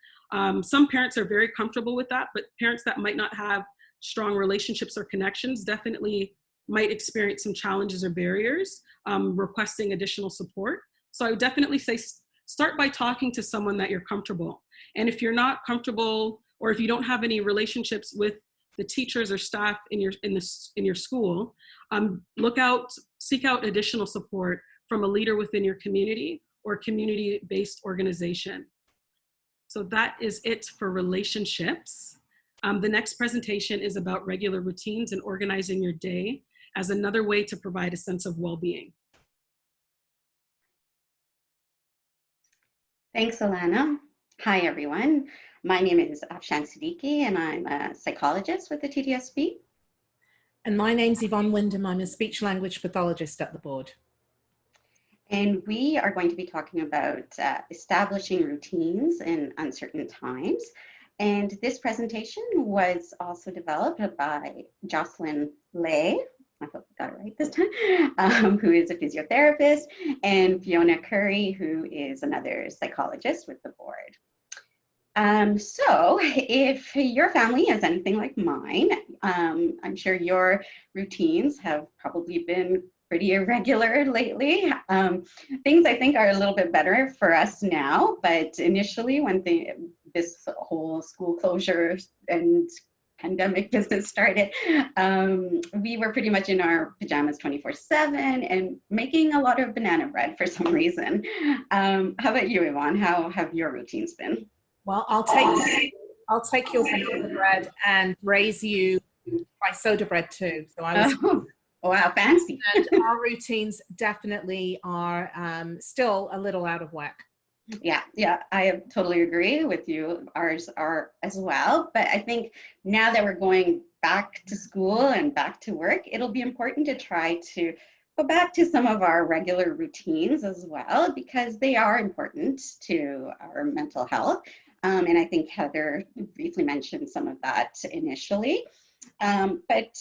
Speaker 9: Some parents are very comfortable with that, but parents that might not have strong relationships or connections definitely might experience some challenges or barriers requesting additional support. So I would definitely say start by talking to someone that you're comfortable. And if you're not comfortable or if you don't have any relationships with the teachers or staff in your school, seek out additional support from a leader within your community or community-based organization. So that is it for relationships. The next presentation is about regular routines and organizing your day as another way to provide a sense of well-being.
Speaker 10: Thanks, Alana. Hi, everyone. My name is Afshan Siddiqui, and I'm a psychologist with the TDSB.
Speaker 11: And my name's Yvonne Wyndham. I'm a speech language pathologist at the board.
Speaker 10: And we are going to be talking about establishing routines in uncertain times. And this presentation was also developed by Jocelyn Lay, I hope I got it right this time, who is a physiotherapist, and Fiona Curry, who is another psychologist with the board. So if your family is anything like mine, I'm sure your routines have probably been pretty irregular lately. Things I think are a little bit better for us now, but initially when this whole school closure and pandemic business started, we were pretty much in our pajamas 24/7 and making a lot of banana bread for some reason. How about you, Yvonne? How have your routines been?
Speaker 11: Well, I'll take your banana bread and raise you by soda bread too. So I was.
Speaker 10: Oh, wow, fancy.
Speaker 11: And our routines definitely are still a little out of whack.
Speaker 10: Yeah, I totally agree with you. Ours are as well. But I think now that we're going back to school and back to work, it'll be important to try to go back to some of our regular routines as well, because they are important to our mental health. And I think Heather briefly mentioned some of that initially. But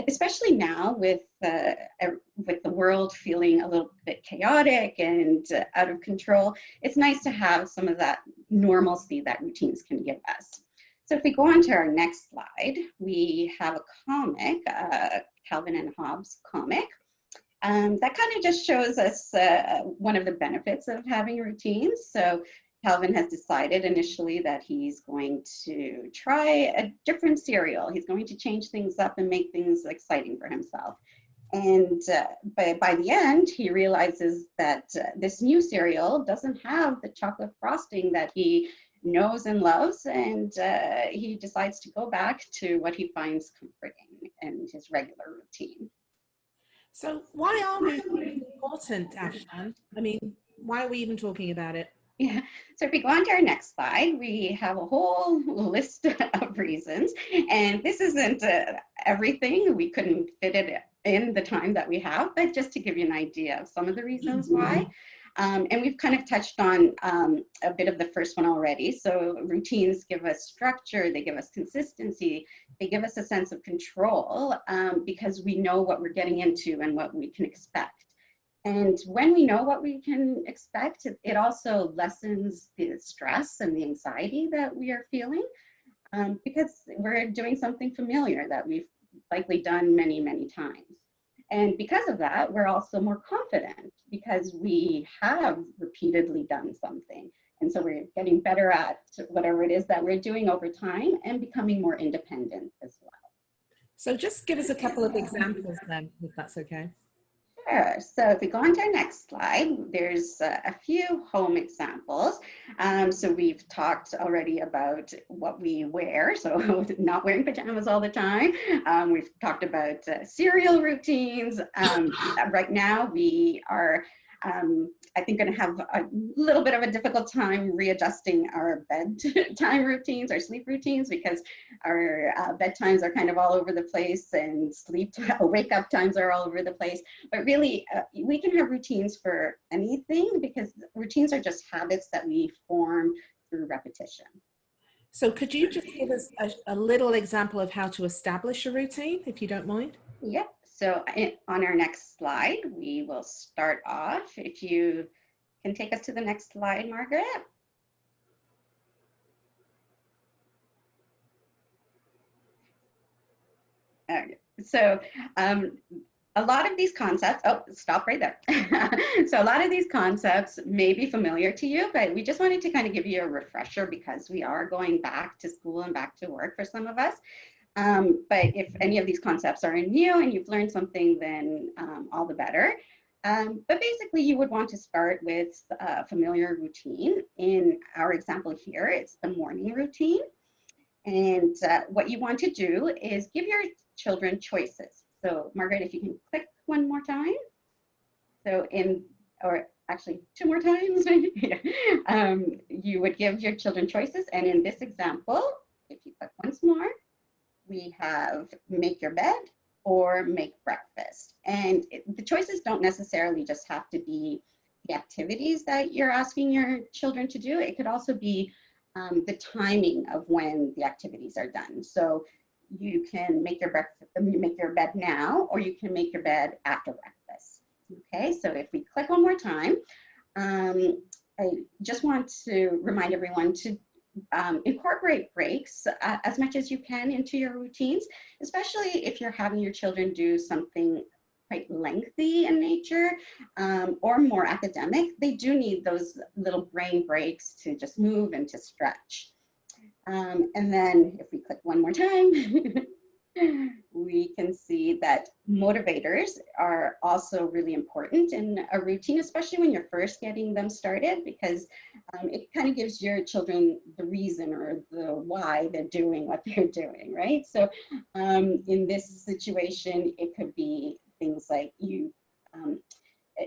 Speaker 10: especially now with the world feeling a little bit chaotic and out of control, it's nice to have some of that normalcy that routines can give us. So if we go on to our next slide, we have a comic, Calvin and Hobbes comic, that kind of just shows us one of the benefits of having routines. So Calvin has decided initially that he's going to try a different cereal. He's going to change things up and make things exciting for himself. And by the end, he realizes that this new cereal doesn't have the chocolate frosting that he knows and loves. And he decides to go back to what he finds comforting in his regular routine.
Speaker 11: So why are routines important, Afshan? I mean, why are we even talking about it?
Speaker 10: Yeah, so if we go on to our next slide, we have a whole list of reasons, and this isn't everything. We couldn't fit it in the time that we have, but just to give you an idea of some of the reasons why. And we've kind of touched on a bit of the first one already. So routines give us structure, they give us consistency, they give us a sense of control because we know what we're getting into and what we can expect. And when we know what we can expect, it also lessens the stress and the anxiety that we are feeling because we're doing something familiar that we've likely done many, many times. And because of that, we're also more confident because we have repeatedly done something. And so we're getting better at whatever it is that we're doing over time and becoming more independent as well.
Speaker 11: So just give us a couple of examples then, if that's okay.
Speaker 10: Sure. So if we go on to our next slide, there's a few home examples. So we've talked already about what we wear, so not wearing pajamas all the time. We've talked about cereal routines. Right now we are, I think, going to have a little bit of a difficult time readjusting our bedtime routines, our sleep routines, because our bedtimes are kind of all over the place and wake up times are all over the place. But really, we can have routines for anything because routines are just habits that we form through repetition.
Speaker 11: So could you just give us a little example of how to establish a routine, if you don't mind?
Speaker 10: Yep. So on our next slide, we will start off. If you can take us to the next slide, Margaret. So a lot of these concepts, oh, stop right there. So a lot of these concepts may be familiar to you, but we just wanted to kind of give you a refresher because we are going back to school and back to work for some of us. But if any of these concepts are new and you've learned something, then all the better. But basically, you would want to start with a familiar routine. In our example here, it's the morning routine. And what you want to do is give your children choices. So Margaret, if you can click one more time. So or actually 2 more times, you would give your children choices. And in this example, if you click once more, we have make your bed or make breakfast. And the choices don't necessarily just have to be the activities that you're asking your children to do. It could also be the timing of when the activities are done. So you can make your bed now, or you can make your bed after breakfast. Okay, so if we click one more time, I just want to remind everyone to incorporate breaks as much as you can into your routines, especially if you're having your children do something quite lengthy in nature or more academic. They do need those little brain breaks to just move and to stretch. And then if we click one more time, we can see that motivators are also really important in a routine, especially when you're first getting them started, because it kind of gives your children the reason or the why they're doing what they're doing, right? So in this situation, it could be things like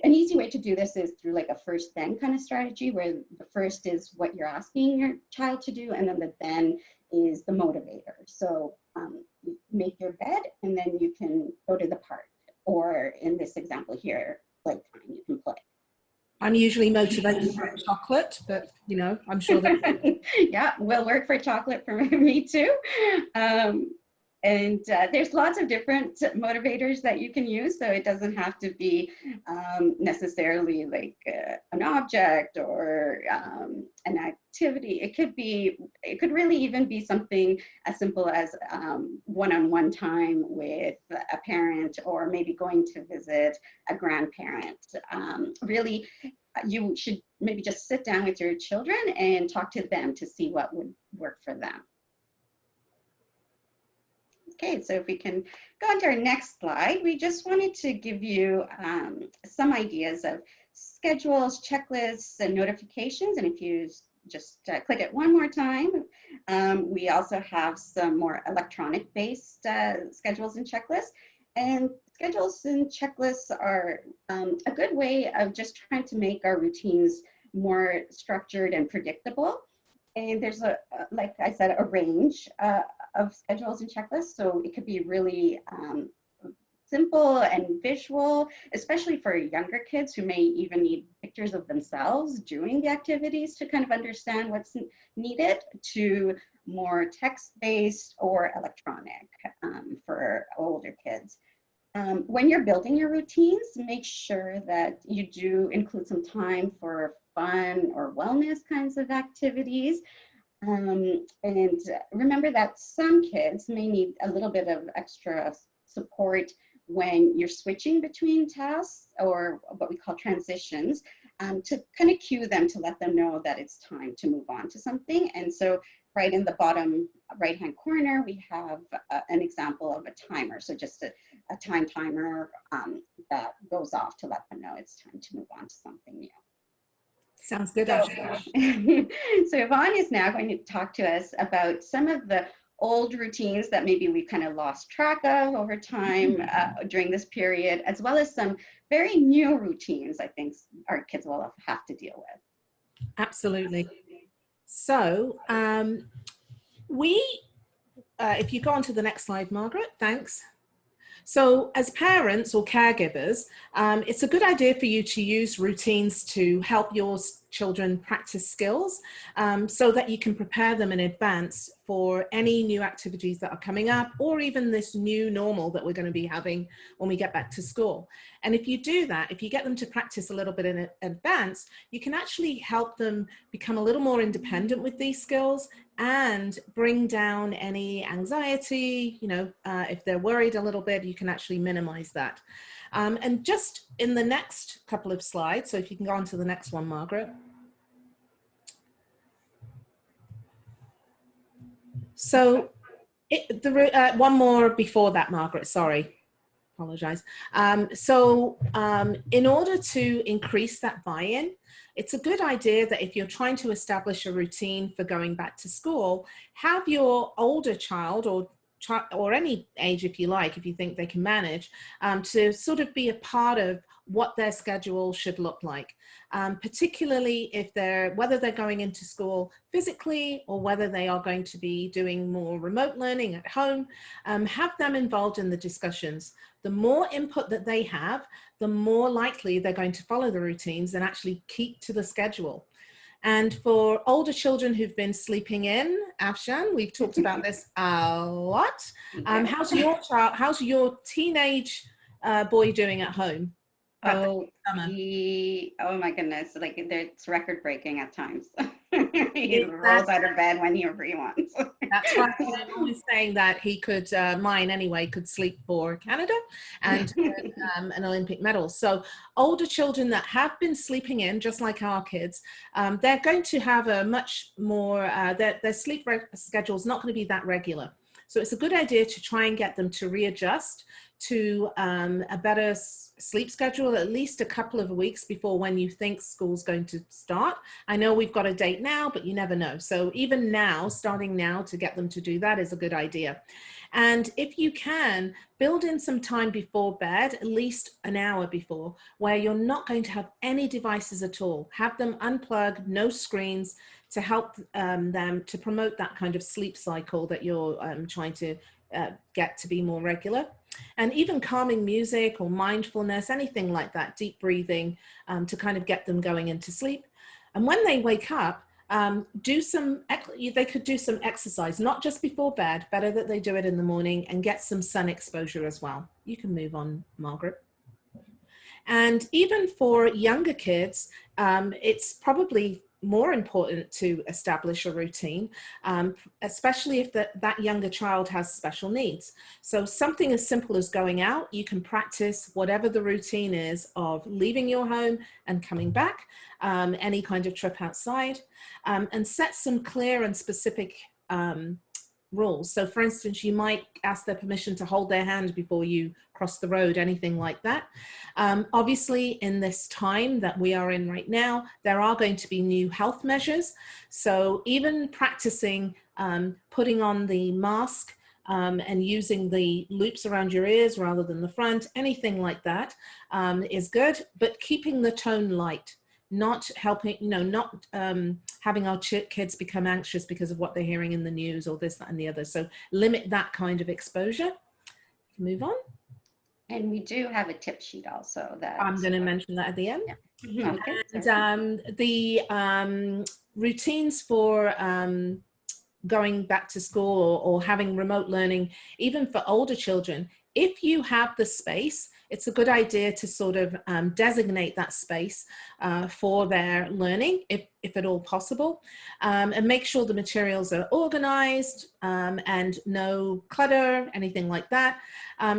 Speaker 10: an easy way to do this is through like a first then kind of strategy, where the first is what you're asking your child to do, and then the then is the motivator. So make your bed, and then you can go to the park, or in this example here, playtime, you can play.
Speaker 11: I'm usually motivated by chocolate, but you know, I'm sure that
Speaker 10: yeah, will work for chocolate for me too. And there's lots of different motivators that you can use, so it doesn't have to be necessarily like an object or an activity. It could really even be something as simple as one-on-one time with a parent, or maybe going to visit a grandparent. Really, you should maybe just sit down with your children and talk to them to see what would work for them. Okay, so if we can go on to our next slide, we just wanted to give you some ideas of schedules, checklists, and notifications. And if you just click it one more time, we also have some more electronic-based schedules and checklists. And schedules and checklists are a good way of just trying to make our routines more structured and predictable. And there's like I said, a range of schedules and checklists. So it could be really simple and visual, especially for younger kids who may even need pictures of themselves doing the activities to kind of understand what's needed, to more text-based or electronic for older kids. When you're building your routines, make sure that you do include some time for fun or wellness kinds of activities. And remember that some kids may need a little bit of extra support when you're switching between tasks, or what we call transitions, to kind of cue them, to let them know that it's time to move on to something. And so right in the bottom right-hand corner, we have an example of a timer. So just a time timer that goes off to let them know it's time to move on to something new.
Speaker 11: sounds good.
Speaker 10: So Yvonne is now going to talk to us about some of the old routines that maybe we've kind of lost track of over time during this period, as well as some very new routines I think our kids will have to deal with.
Speaker 11: Absolutely. So if you go on to the next slide, Margaret, thanks. So as parents or caregivers, it's a good idea for you to use routines to help your children practice skills so that you can prepare them in advance for any new activities that are coming up, or even this new normal that we're going to be having when we get back to school. And if you do that, if you get them to practice a little bit in advance, you can actually help them become a little more independent with these skills and bring down any anxiety. You know, if they're worried a little bit, you can actually minimize that. And just in the next couple of slides, so if you can go on to the next one, Margaret. So one more before that, Margaret, sorry.
Speaker 2: apologize. In order to increase that buy-in, it's a good idea that if you're trying to establish a routine for going back to school, have your older child or any age, if you like, if you think they can manage, to sort of be a part of what their schedule should look like, particularly if whether they're going into school physically or whether they are going to be doing more remote learning at home. Have them involved in the discussions. The more input that they have, the more likely they're going to follow the routines and actually keep to the schedule. And for older children who've been sleeping in, Afshan, we've talked about this a lot. How's your teenage boy doing at home?
Speaker 10: Oh, oh my goodness, like it's record breaking at times. He rolls out of bed when he wants.
Speaker 2: That's right. I'm always saying that he could, mine anyway, could sleep for Canada and an Olympic medal. So older children that have been sleeping in, just like our kids, they're going to have a much more, their sleep schedule is not going to be that regular. So it's a good idea to try and get them to readjust to a better sleep schedule at least a couple of weeks before when you think school's going to start. I know we've got a date now, but you never know. So even now, starting now to get them to do that is a good idea. And if you can, build in some time before bed, at least an hour before, where you're not going to have any devices at all. Have them unplug, no screens, to help them to promote that kind of sleep cycle that you're trying to get to be more regular. And even calming music or mindfulness, anything like that, deep breathing, to kind of get them going into sleep. And when they wake up, they could do some exercise, not just before bed, better that they do it in the morning, and get some sun exposure as well. You can move on, Margaret. And even for younger kids, it's probably more important to establish a routine, especially if that younger child has special needs. So something as simple as going out, you can practice whatever the routine is of leaving your home and coming back, any kind of trip outside, and set some clear and specific rules. So for instance, you might ask their permission to hold their hand before you cross the road, anything like that. Obviously, in this time that we are in right now, there are going to be new health measures. So even practicing putting on the mask and using the loops around your ears rather than the front, anything like that is good, but keeping the tone light. Not helping, not having our kids become anxious because of what they're hearing in the news or this, that, and the other. So limit that kind of exposure. Move on.
Speaker 10: And we do have a tip sheet also that
Speaker 2: I'm going to mention that at the end.
Speaker 10: Yeah. Okay,
Speaker 2: and the routines for going back to school or having remote learning, even for older children, if you have the space, it's a good idea to sort of designate that space for their learning, if at all possible, and make sure the materials are organized and no clutter, anything like that.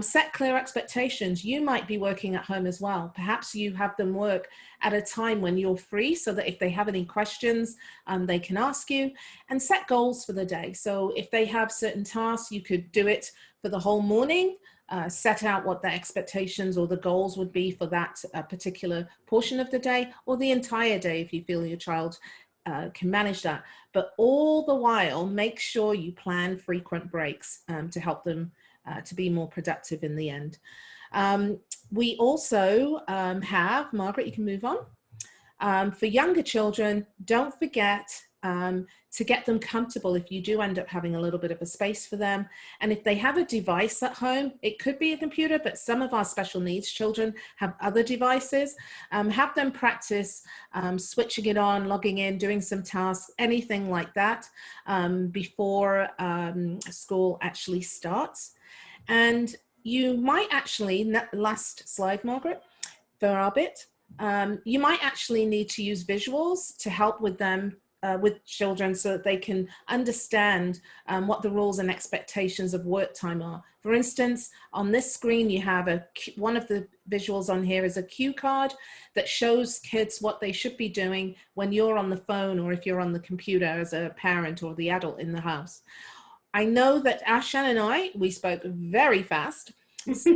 Speaker 2: Set clear expectations. You might be working at home as well. Perhaps you have them work at a time when you're free so that if they have any questions, they can ask you, and set goals for the day. So if they have certain tasks, you could do it for the whole morning. Set out what the expectations or the goals would be for that particular portion of the day, or the entire day if you feel your child can manage that. But all the while, make sure you plan frequent breaks to help them to be more productive in the end. We also have, Margaret, you can move on. For younger children, don't forget to get them comfortable if you do end up having a little bit of a space for them. And if they have a device at home, it could be a computer, but some of our special needs children have other devices. Have them practice switching it on, logging in, doing some tasks, anything like that before school actually starts. And you might actually, last slide, Margaret, for our bit, you might actually need to use visuals to help with them, with children, so that they can understand what the rules and expectations of work time are. For instance, on this screen, you have one of the visuals on here is a cue card that shows kids what they should be doing when you're on the phone or if you're on the computer as a parent or the adult in the house. I know that Ashan and we spoke very fast. So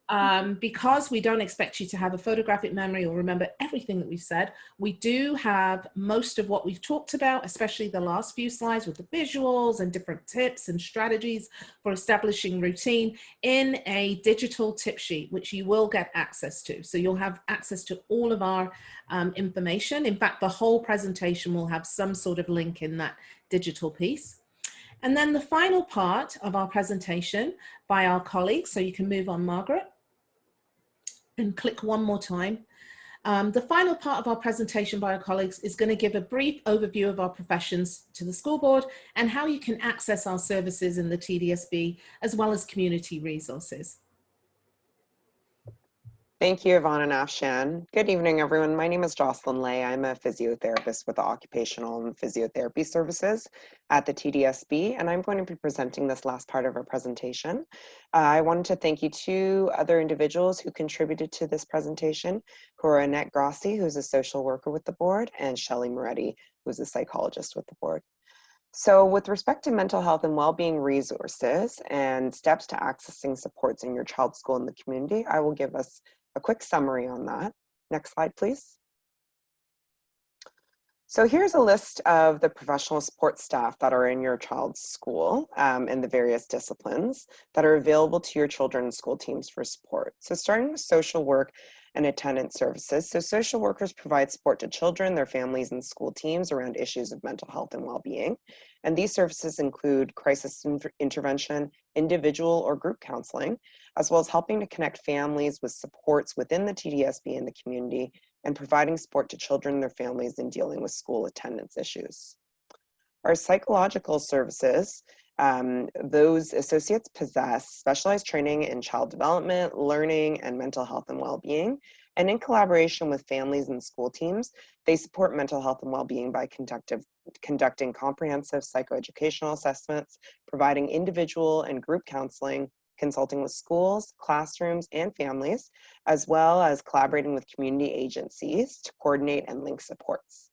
Speaker 11: Because we don't expect you to have a photographic memory or remember everything that we've said, we do have most of what we've talked about, especially the last few slides with the visuals and different tips and strategies for establishing routine, in a digital tip sheet, which you will get access to. So you'll have access to all of our information. In fact, the whole presentation will have some sort of link in that digital piece. And then the final part of our presentation by our colleagues, so you can move on, Margaret, and click one more time. The final part of our presentation by our colleagues is going to give a brief overview of our professions to the school board and how you can access our services in the TDSB, as well as community resources.
Speaker 12: Thank you, Yvonne and Afshan. Good evening, everyone. My name is Jocelyn Lay. I'm a physiotherapist with Occupational and Physiotherapy Services at the TDSB, and I'm going to be presenting this last part of our presentation. I wanted to thank you two other individuals who contributed to this presentation, who are Annette Grassi, who's a social worker with the board, and Shelley Moretti, who's a psychologist with the board. So with respect to mental health and well-being resources and steps to accessing supports in your child's school and the community, I will give us a quick summary on that. Next slide, please. So here's a list of the professional support staff that are in your child's school in the various disciplines that are available to your children's school teams for support. So starting with social work and attendance services. So social workers provide support to children, their families, and school teams around issues of mental health and well-being. And these services include crisis intervention, individual or group counseling, as well as helping to connect families with supports within the TDSB and the community, and providing support to children and their families in dealing with school attendance issues. Our psychological services, those associates possess specialized training in child development, learning, and mental health and well-being. And in collaboration with families and school teams, they support mental health and well-being by conducting comprehensive psychoeducational assessments, providing individual and group counseling, consulting with schools, classrooms, and families, as well as collaborating with community agencies to coordinate and link supports.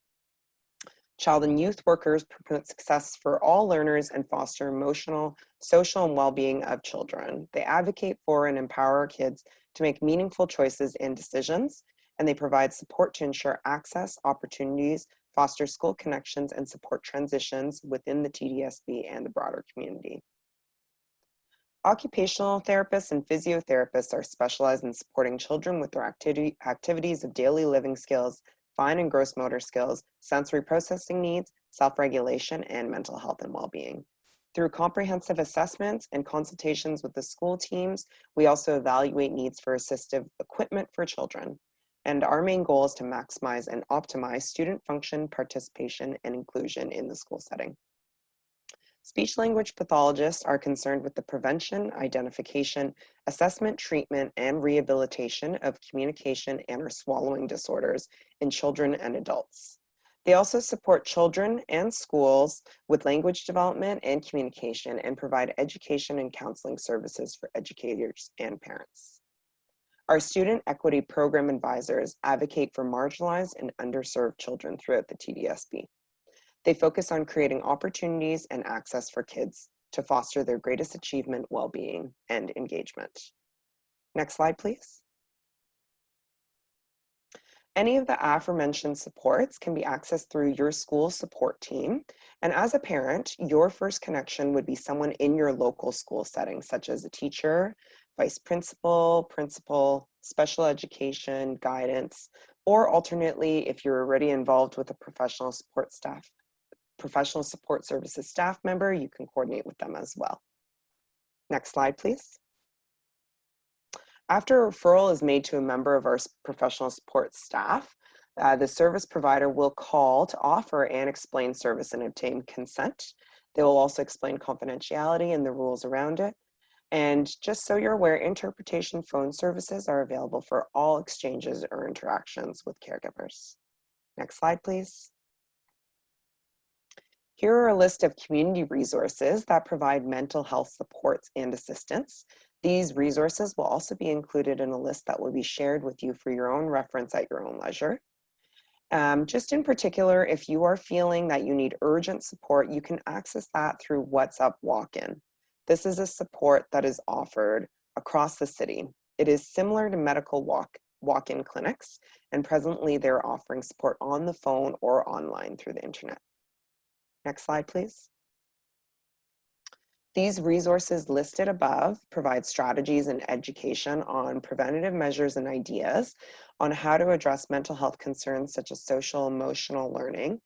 Speaker 12: Child and youth workers promote success for all learners and foster emotional, social, and well-being of children. They advocate for and empower our kids to make meaningful choices and decisions, and they provide support to ensure access, opportunities, foster school connections, and support transitions within the TDSB and the broader community. Occupational therapists and physiotherapists are specialized in supporting children with their activities of daily living skills, fine and gross motor skills, sensory processing needs, self-regulation, and mental health and well-being. Through comprehensive assessments and consultations with the school teams, we also evaluate needs for assistive equipment for children. And our main goal is to maximize and optimize student function, participation, and inclusion in the school setting. Speech-language pathologists are concerned with the prevention, identification, assessment, treatment, and rehabilitation of communication and or swallowing disorders in children and adults. They also support children and schools with language development and communication, and provide education and counseling services for educators and parents. Our student equity program advisors advocate for marginalized and underserved children throughout the TDSB. They focus on creating opportunities and access for kids to foster their greatest achievement, well-being, and engagement. Next slide, please. Any of the aforementioned supports can be accessed through your school support team. And as a parent, your first connection would be someone in your local school setting, such as a teacher, vice principal, principal, special education, guidance, or alternately, if you're already involved with a professional support services staff member, you can coordinate with them as well. Next slide, please. After a referral is made to a member of our professional support staff, the service provider will call to offer and explain service and obtain consent. They will also explain confidentiality and the rules around it. And just so you're aware, interpretation phone services are available for all exchanges or interactions with caregivers. Next slide, please. Here are a list of community resources that provide mental health supports and assistance. These resources will also be included in a list that will be shared with you for your own reference at your own leisure. Just in particular, if you are feeling that you need urgent support, you can access that through WhatsApp Walk-In. This is a support that is offered across the city. It is similar to medical walk-in clinics, and presently they're offering support on the phone or online through the internet. Next slide, please. These resources listed above provide strategies and education on preventative measures and ideas on how to address mental health concerns such as social emotional learning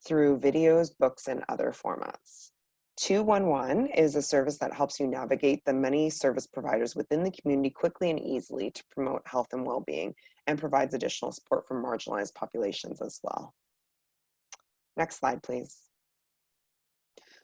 Speaker 12: through videos, books, and other formats. 211 is a service that helps you navigate the many service providers within the community quickly and easily to promote health and well-being, and provides additional support for marginalized populations as well. Next slide, please.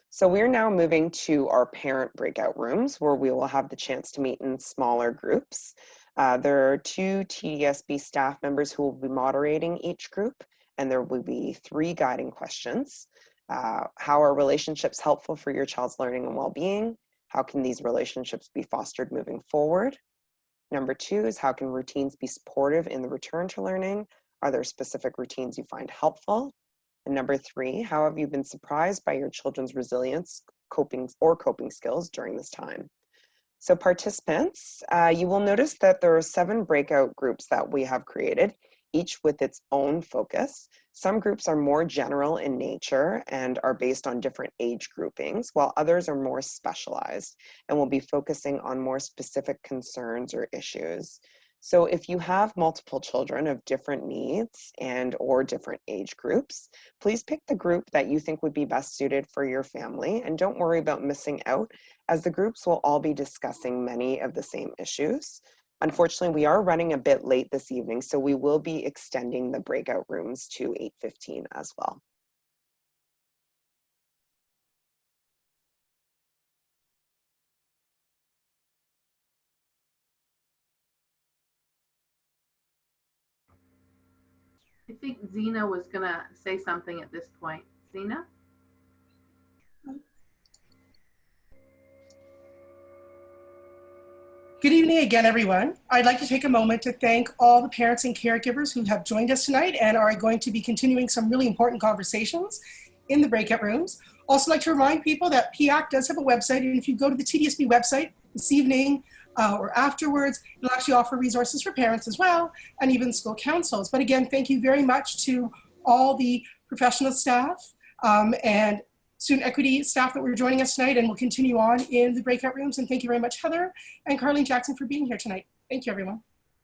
Speaker 12: So we're now moving to our parent breakout rooms where we will have the chance to meet in smaller groups. There are 2 TDSB staff members who will be moderating each group, and there will be 3 guiding questions. How are relationships helpful for your child's learning and well-being? How can these relationships be fostered moving forward? Number 2 is how can routines be supportive in the return to learning? Are there specific routines you find helpful? And number 3, how have you been surprised by your children's resilience, coping skills during this time? So participants, you will notice that there are 7 breakout groups that we have created, each with its own focus. Some groups are more general in nature and are based on different age groupings, while others are more specialized and will be focusing on more specific concerns or issues. So if you have multiple children of different needs and or different age groups, please pick the group that you think would be best suited for your family, and don't worry about missing out, as the groups will all be discussing many of the same issues. Unfortunately, we are running a bit late this evening, so we will be extending the breakout rooms to 8:15 as well.
Speaker 3: I think Zena was gonna say something at this point. Zena?
Speaker 1: Good evening again, everyone. I'd like to take a moment to thank all the parents and caregivers who have joined us tonight and are going to be continuing some really important conversations in the breakout rooms. Also like to remind people that PIAC does have a website, and if you go to the TDSB website this evening or afterwards, it'll actually offer resources for parents as well, and even school councils. But again, thank you very much to all the professional staff and student equity staff that were joining us tonight, and will continue on in the breakout rooms. And thank you very much, Heather and Carlene Jackson, for being here tonight. Thank you, everyone.